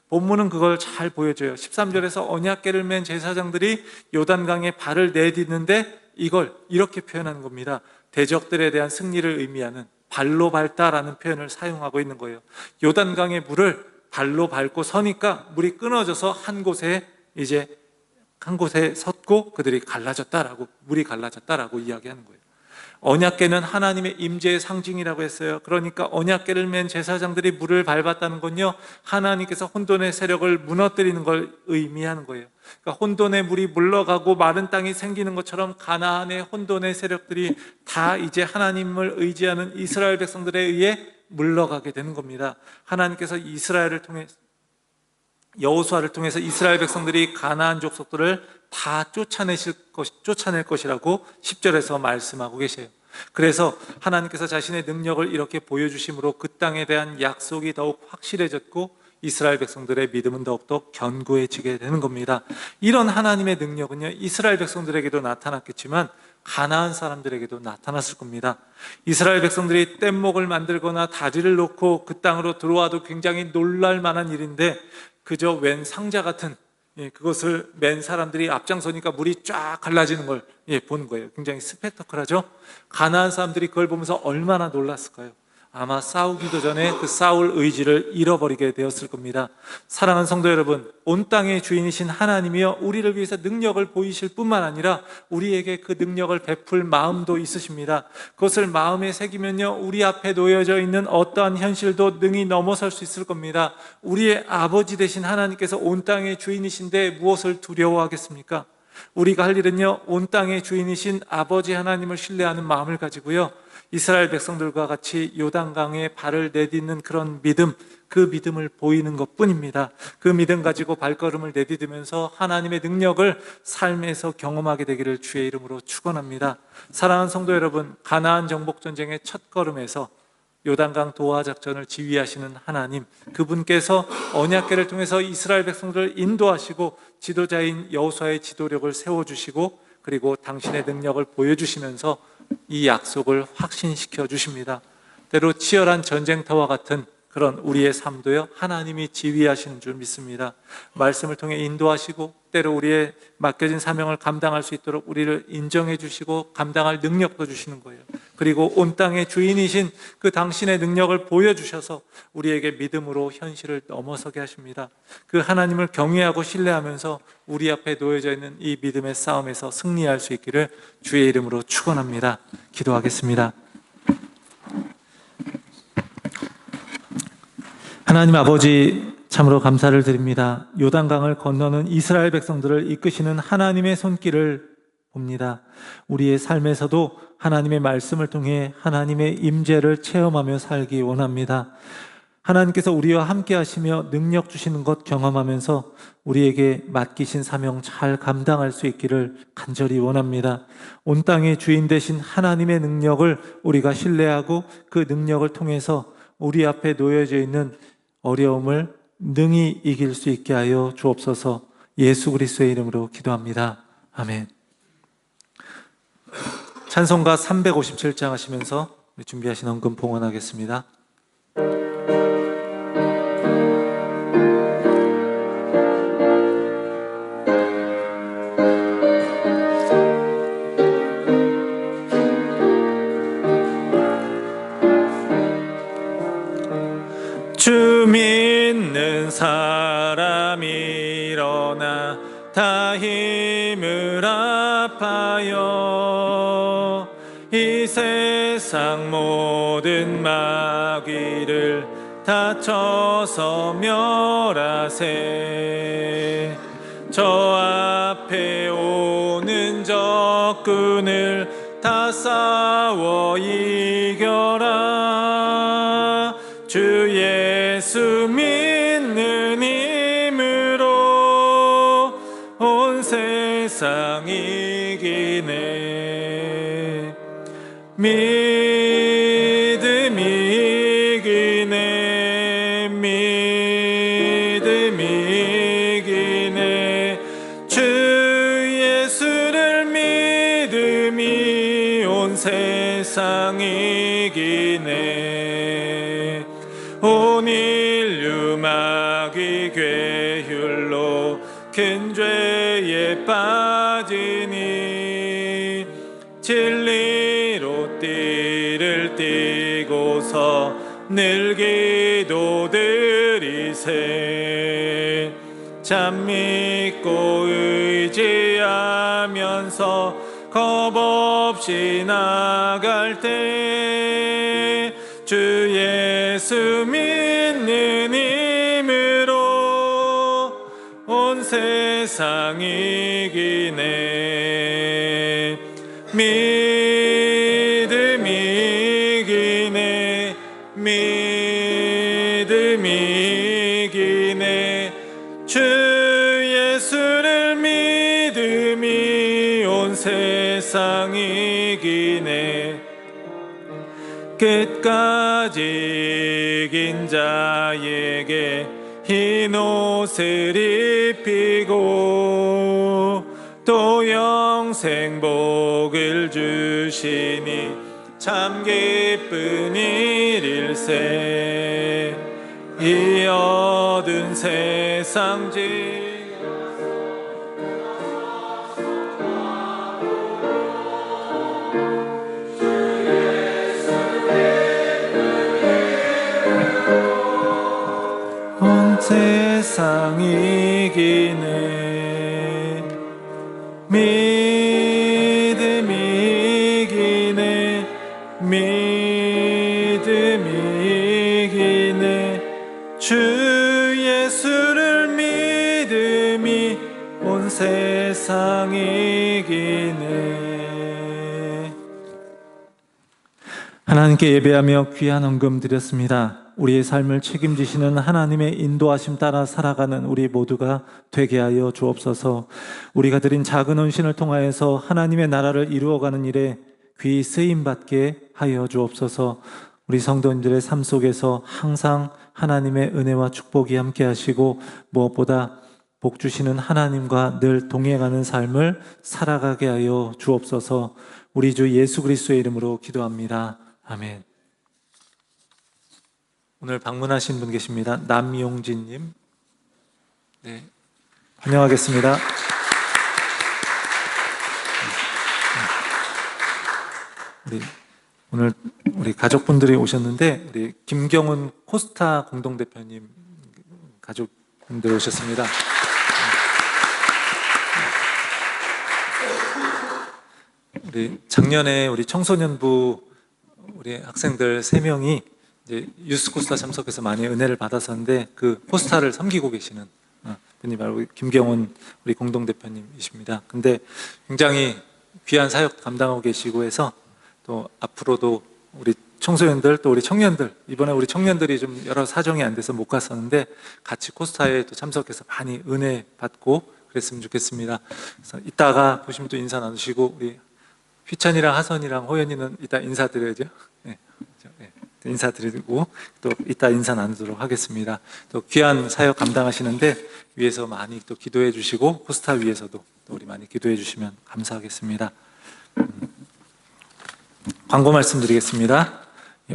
본문은 그걸 잘 보여줘요. 13절에서 언약궤를 맨 제사장들이 요단강에 발을 내딛는데, 이걸 이렇게 표현하는 겁니다. 대적들에 대한 승리를 의미하는 발로 밟다라는 표현을 사용하고 있는 거예요. 요단강의 물을 발로 밟고 서니까 물이 끊어져서 한 곳에 섰고 그들이 갈라졌다라고, 물이 갈라졌다라고 이야기하는 거예요. 언약궤는 하나님의 임재의 상징이라고 했어요. 그러니까 언약궤를 맨 제사장들이 물을 밟았다는 건요, 하나님께서 혼돈의 세력을 무너뜨리는 걸 의미하는 거예요. 그러니까 혼돈의 물이 물러가고 마른 땅이 생기는 것처럼 가나안의 혼돈의 세력들이 다 이제 하나님을 의지하는 이스라엘 백성들에 의해 물러가게 되는 겁니다. 하나님께서 이스라엘을 통해, 여호수아를 통해서 이스라엘 백성들이 가나안 족속들을 다 쫓아낼 것이라고 10절에서 말씀하고 계세요. 그래서 하나님께서 자신의 능력을 이렇게 보여주심으로 그 땅에 대한 약속이 더욱 확실해졌고, 이스라엘 백성들의 믿음은 더욱더 견고해지게 되는 겁니다. 이런 하나님의 능력은요, 이스라엘 백성들에게도 나타났겠지만 가나안 사람들에게도 나타났을 겁니다. 이스라엘 백성들이 뗏목을 만들거나 다리를 놓고 그 땅으로 들어와도 굉장히 놀랄 만한 일인데, 그저 웬 상자 같은 그것을 맨 사람들이 앞장서니까 물이 쫙 갈라지는 걸 보는 거예요. 굉장히 스펙터클하죠. 가나안 사람들이 그걸 보면서 얼마나 놀랐을까요? 아마 싸우기도 전에 그 싸울 의지를 잃어버리게 되었을 겁니다. 사랑하는 성도 여러분, 온 땅의 주인이신 하나님이여 우리를 위해서 능력을 보이실 뿐만 아니라 우리에게 그 능력을 베풀 마음도 있으십니다. 그것을 마음에 새기면요, 우리 앞에 놓여져 있는 어떠한 현실도 능히 넘어설 수 있을 겁니다. 우리의 아버지 되신 하나님께서 온 땅의 주인이신데 무엇을 두려워하겠습니까? 우리가 할 일은요, 온 땅의 주인이신 아버지 하나님을 신뢰하는 마음을 가지고요, 이스라엘 백성들과 같이 요단강에 발을 내딛는 그런 믿음, 그 믿음을 보이는 것뿐입니다. 그 믿음 가지고 발걸음을 내디디면서 하나님의 능력을 삶에서 경험하게 되기를 주의 이름으로 축원합니다. 사랑하는 성도 여러분, 가나안 정복 전쟁의 첫 걸음에서 요단강 도하 작전을 지휘하시는 하나님, 그분께서 언약궤를 통해서 이스라엘 백성들을 인도하시고 지도자인 여호수아의 지도력을 세워주시고, 그리고 당신의 능력을 보여주시면서 이 약속을 확신시켜 주십니다. 때로 치열한 전쟁터와 같은 그런 우리의 삶도요, 하나님이 지휘하시는 줄 믿습니다. 말씀을 통해 인도하시고, 때로 우리의 맡겨진 사명을 감당할 수 있도록 우리를 인정해 주시고 감당할 능력도 주시는 거예요. 그리고 온 땅의 주인이신 그 당신의 능력을 보여주셔서 우리에게 믿음으로 현실을 넘어서게 하십니다. 그 하나님을 경외하고 신뢰하면서 우리 앞에 놓여져 있는 이 믿음의 싸움에서 승리할 수 있기를 주의 이름으로 축원합니다. 기도하겠습니다. 하나님 아버지, 참으로 감사를 드립니다. 요단강을 건너는 이스라엘 백성들을 이끄시는 하나님의 손길을 봅니다. 우리의 삶에서도 하나님의 말씀을 통해 하나님의 임재를 체험하며 살기 원합니다. 하나님께서 우리와 함께 하시며 능력 주시는 것 경험하면서 우리에게 맡기신 사명 잘 감당할 수 있기를 간절히 원합니다. 온 땅의 주인 되신 하나님의 능력을 우리가 신뢰하고 그 능력을 통해서 우리 앞에 놓여져 있는 어려움을 능히 이길 수 있게 하여 주옵소서. 예수 그리스도의 이름으로 기도합니다. 아멘. 찬송가 357장 하시면서 준비하신 헌금 봉헌하겠습니다. 주 믿는 사람이 일어나 다 힘을 합하여 이 세상 모든 마귀를 다쳐서 멸하세. 저 앞에 오는 적군을 다 싸워 이겨라. 주 예수 믿는 힘으로 온 세상 이기네. 믿음이 이기네. 믿음이 이기네. 주 예수를 믿음이 온 세상 이기네. 온 인류 마귀 괴율로 큰 죄에 빠지니 진리로 띠를 띠고서 늘 기도드리세. 참 믿고 의지하면서 겁 없이 나갈 때 주 예수 믿는 힘으로 온 세상 이기네. 믿음이 이기네. 믿음이 이기네. 주 예수를 믿음이 온 세상 이기네. 끝까지 이긴 자에게 흰 옷을 입히고 또 영생 복을 주시니 참 기쁜 일일세. 이 어두운 세상 온 세상 이기네. 믿음이 이기네. 믿음이 이기네. 주 예수를 믿음이 온 세상 이기네. 하나님께 예배하며 귀한 헌금 드렸습니다. 우리의 삶을 책임지시는 하나님의 인도하심 따라 살아가는 우리 모두가 되게 하여 주옵소서. 우리가 드린 작은 헌신을 통하여서 하나님의 나라를 이루어가는 일에 귀히 쓰임받게 하여 주옵소서. 우리 성도님들의 삶 속에서 항상 하나님의 은혜와 축복이 함께 하시고 무엇보다 복 주시는 하나님과 늘 동행하는 삶을 살아가게 하여 주옵소서. 우리 주 예수 그리스도의 이름으로 기도합니다. 아멘. 오늘 방문하신 분 계십니다. 남용진님. 네, 환영하겠습니다. 오늘 우리 가족분들이 오셨는데 우리 김경훈 코스타 공동대표님 가족분들 오셨습니다. 우리 작년에 우리 청소년부 우리 학생들 3명이 이제 유스 코스타 참석해서 많이 은혜를 받았었는데 그 코스타를 섬기고 계시는 분이 바로 김경훈 우리 공동 대표님이십니다. 근데 굉장히 귀한 사역 감당하고 계시고 해서 또 앞으로도 우리 청소년들 또 우리 청년들, 이번에 우리 청년들이 좀 여러 사정이 안 돼서 못 갔었는데 같이 코스타에 또 참석해서 많이 은혜 받고 그랬으면 좋겠습니다. 그래서 이따가 보시면 또 인사 나누시고, 우리 휘찬이랑 하선이랑 호연이는 이따 인사드려야죠. 네, 네, 인사드리고 또 이따 인사 나누도록 하겠습니다. 또 귀한 사역 감당하시는데 위에서 많이 또 기도해 주시고 코스타 위에서도 또 우리 많이 기도해 주시면 감사하겠습니다. 광고 말씀드리겠습니다.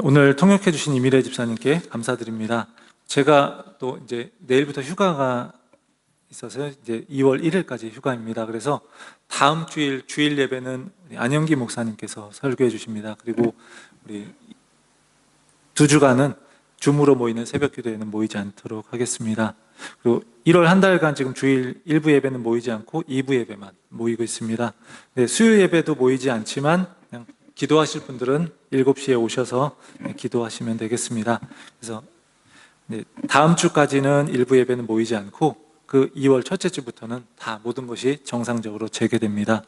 오늘 통역해 주신 이미래 집사님께 감사드립니다. 제가 또 이제 내일부터 휴가가 있어서 이제 2월 1일까지 휴가입니다. 그래서 다음 주일 주일 예배는 우리 안영기 목사님께서 설교해 주십니다. 그리고 우리 2주간은 줌으로 모이는 새벽 기도에는 모이지 않도록 하겠습니다. 그리고 1월 한 달간 지금 주일 1부 예배는 모이지 않고 2부 예배만 모이고 있습니다. 네, 수요 예배도 모이지 않지만 그냥 기도하실 분들은 7시에 오셔서 기도하시면 되겠습니다. 그래서 네, 다음 주까지는 일부 예배는 모이지 않고 그 2월 첫째 주부터는 다 모든 것이 정상적으로 재개됩니다.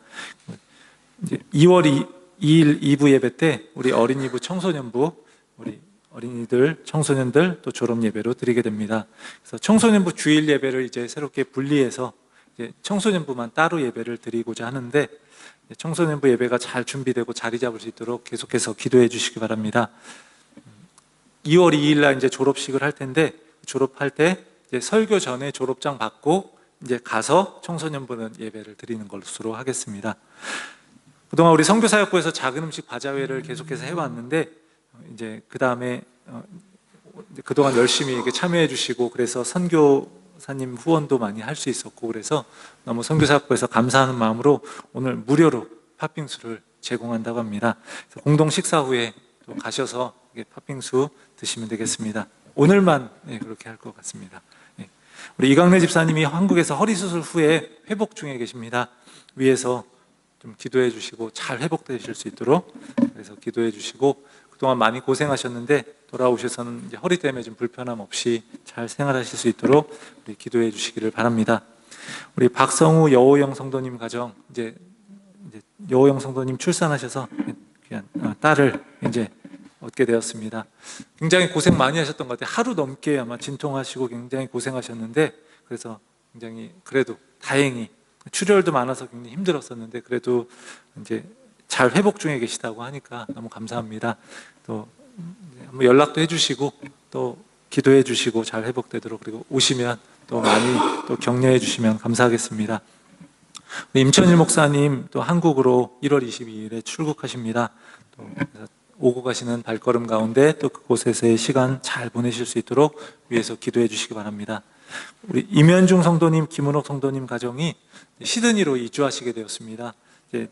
이제 2월 2일 2부 예배 때 우리 어린이부 청소년부 우리 어린이들, 청소년들 또 졸업 예배로 드리게 됩니다. 그래서 청소년부 주일 예배를 이제 새롭게 분리해서 이제 청소년부만 따로 예배를 드리고자 하는데, 청소년부 예배가 잘 준비되고 자리 잡을 수 있도록 계속해서 기도해 주시기 바랍니다. 2월 2일 날 이제 졸업식을 할 텐데, 졸업할 때 이제 설교 전에 졸업장 받고 이제 가서 청소년부는 예배를 드리는 것으로 하겠습니다. 그동안 우리 선교사역부에서 작은 음식 바자회를 계속해서 해왔는데, 이제 그 다음에 그동안 열심히 이렇게 참여해 주시고 그래서 선교사님 후원도 많이 할 수 있었고 그래서 너무 선교사역부에서 감사하는 마음으로 오늘 무료로 팥빙수를 제공한다고 합니다. 공동 식사 후에 또 가셔서 팥빙수 드시면 되겠습니다. 오늘만 그렇게 할 것 같습니다. 우리 이강래 집사님이 한국에서 허리 수술 후에 회복 중에 계십니다. 위에서 좀 기도해 주시고 잘 회복되실 수 있도록 그래서 기도해 주시고, 그동안 많이 고생하셨는데 돌아오셔서는 이제 허리 때문에 좀 불편함 없이 잘 생활하실 수 있도록 우리 기도해 주시기를 바랍니다. 우리 박성우 여호영 성도님 가정, 이제 여호영 성도님 출산하셔서 귀한 딸을 이제 얻게 되었습니다. 굉장히 고생 많이 하셨던 것 같아요. 하루 넘게 아마 진통하시고 굉장히 고생하셨는데, 그래서 굉장히 그래도 다행히 출혈도 많아서 굉장히 힘들었었는데 그래도 이제 잘 회복 중에 계시다고 하니까 너무 감사합니다. 또 한번 연락도 해주시고 또 기도해 주시고 잘 회복되도록, 그리고 오시면 또 많이 또 격려해 주시면 감사하겠습니다. 임천일 목사님 또 한국으로 1월 22일에 출국하십니다. 또 그래서 오고 가시는 발걸음 가운데 또 그곳에서의 시간 잘 보내실 수 있도록 위해서 기도해 주시기 바랍니다. 우리 임현중 성도님, 김은옥 성도님 가정이 시드니로 이주하시게 되었습니다. 이제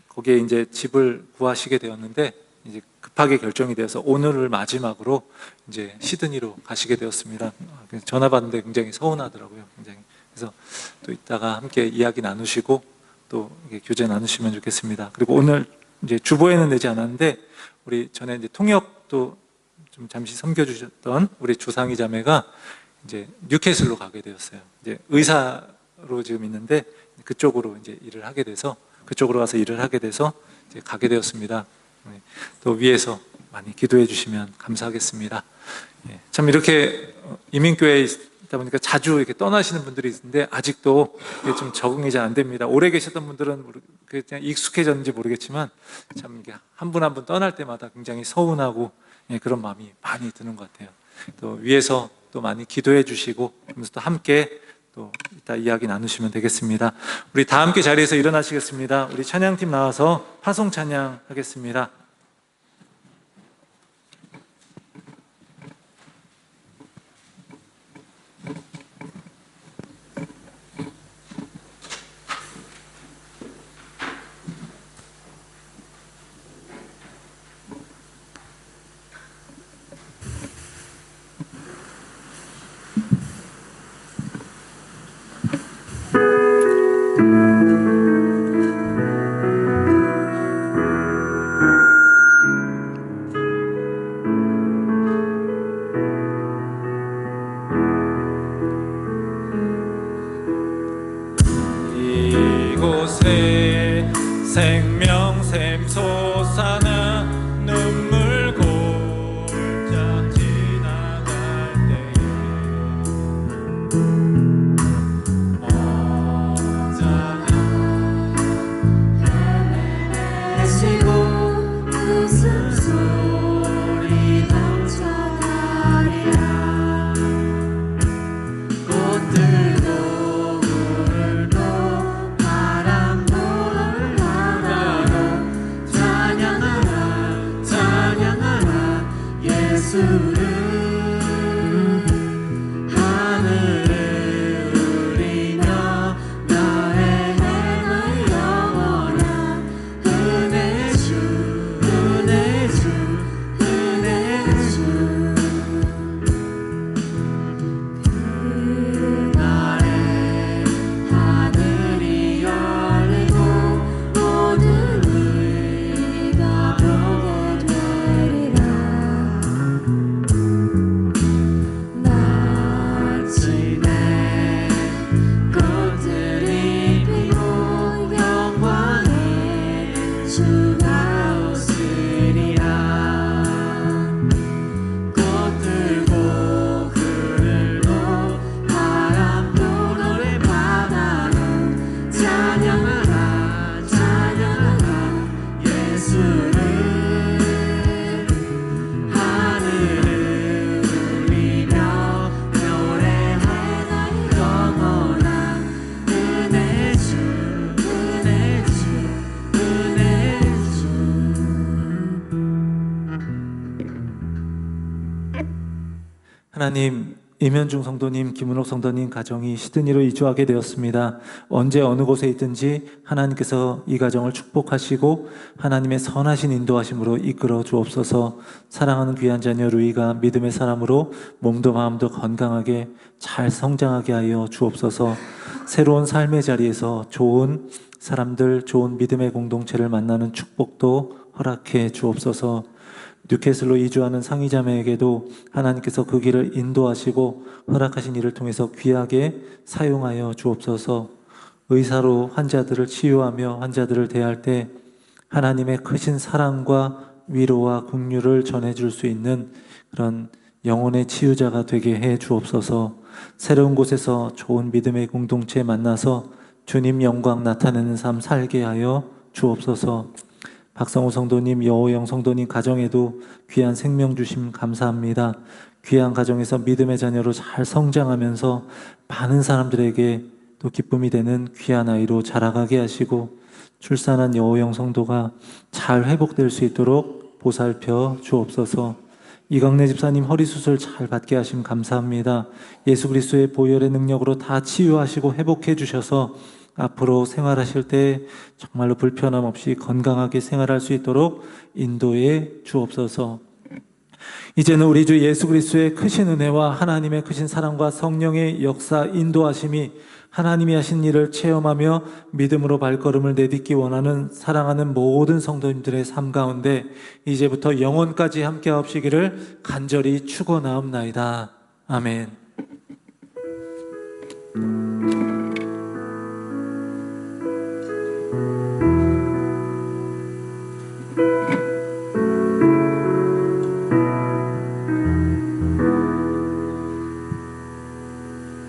거기에 이제 집을 구하시게 되었는데 이제 급하게 결정이 되어서 오늘을 마지막으로 이제 시드니로 가시게 되었습니다. 전화 받는데 굉장히 서운하더라고요. 굉장히. 그래서 또 이따가 함께 이야기 나누시고 또 교제 나누시면 좋겠습니다. 그리고 오늘 이제 주보에는 내지 않았는데 우리 전에 이제 통역도 좀 잠시 섬겨주셨던 우리 주상희 자매가 이제 뉴캐슬로 가게 되었어요. 이제 의사로 지금 있는데 그쪽으로 이제 일을 하게 돼서 그쪽으로 가서 일을 하게 돼서 이제 가게 되었습니다. 또 위에서 많이 기도해 주시면 감사하겠습니다. 참 이렇게 이민교회에 있다 보니까 자주 이렇게 떠나시는 분들이 있는데 아직도 좀 적응이 잘 안 됩니다. 오래 계셨던 분들은 그냥 익숙해졌는지 모르겠지만 참 이게 한 분 한 분 떠날 때마다 굉장히 서운하고 그런 마음이 많이 드는 것 같아요. 또 위에서 또 많이 기도해 주시고 그러면서 또 함께 또 이따 이야기 나누시면 되겠습니다. 우리 다 함께 자리에서 일어나시겠습니다. 우리 찬양팀 나와서 파송 찬양 하겠습니다. 예수를 하늘을 울리며 너의 해널 영원한 은혜 주 은혜 주 은혜 주 그날에 하늘이 열리고 모든 의가 보게 되리라 마치 내 꽃들이 피고 영광의 주가 오시리라 꽃들고 그늘도 바람도 노래바다도 찬양하라 찬양하라 예수를 하늘을 울리며 노래하라 영원한 은혜 주 은혜 주 은혜 주 하나님, 임현중 성도님, 김은옥 성도님 가정이 시드니로 이주하게 되었습니다. 언제 어느 곳에 있든지 하나님께서 이 가정을 축복하시고 하나님의 선하신 인도하심으로 이끌어 주옵소서. 사랑하는 귀한 자녀 루이가 믿음의 사람으로 몸도 마음도 건강하게 잘 성장하게 하여 주옵소서. 새로운 삶의 자리에서 좋은 사람들, 좋은 믿음의 공동체를 만나는 축복도 허락해 주옵소서. 뉴캐슬로 이주하는 상이자매에게도 하나님께서 그 길을 인도하시고 허락하신 일을 통해서 귀하게 사용하여 주옵소서. 의사로 환자들을 치유하며 환자들을 대할 때 하나님의 크신 사랑과 위로와 긍휼을 전해줄 수 있는 그런 영혼의 치유자가 되게 해 주옵소서. 새로운 곳에서 좋은 믿음의 공동체 만나서 주님 영광 나타내는 삶 살게 하여 주옵소서. 박성호 성도님, 여호영 성도님 가정에도 귀한 생명 주심 감사합니다. 귀한 가정에서 믿음의 자녀로 잘 성장하면서 많은 사람들에게 또 기쁨이 되는 귀한 아이로 자라가게 하시고 출산한 여호영 성도가 잘 회복될 수 있도록 보살펴 주옵소서. 이강래 집사님 허리 수술 잘 받게 하심 감사합니다. 예수 그리스도의 보혈의 능력으로 다 치유하시고 회복해 주셔서 앞으로 생활하실 때 정말로 불편함 없이 건강하게 생활할 수 있도록 인도해 주옵소서. 이제는 우리 주 예수 그리스도의 크신 은혜와 하나님의 크신 사랑과 성령의 역사 인도하심이 하나님이 하신 일을 체험하며 믿음으로 발걸음을 내딛기 원하는 사랑하는 모든 성도님들의 삶 가운데 이제부터 영원까지 함께 하옵시기를 간절히 축원하옵나이다. 아멘.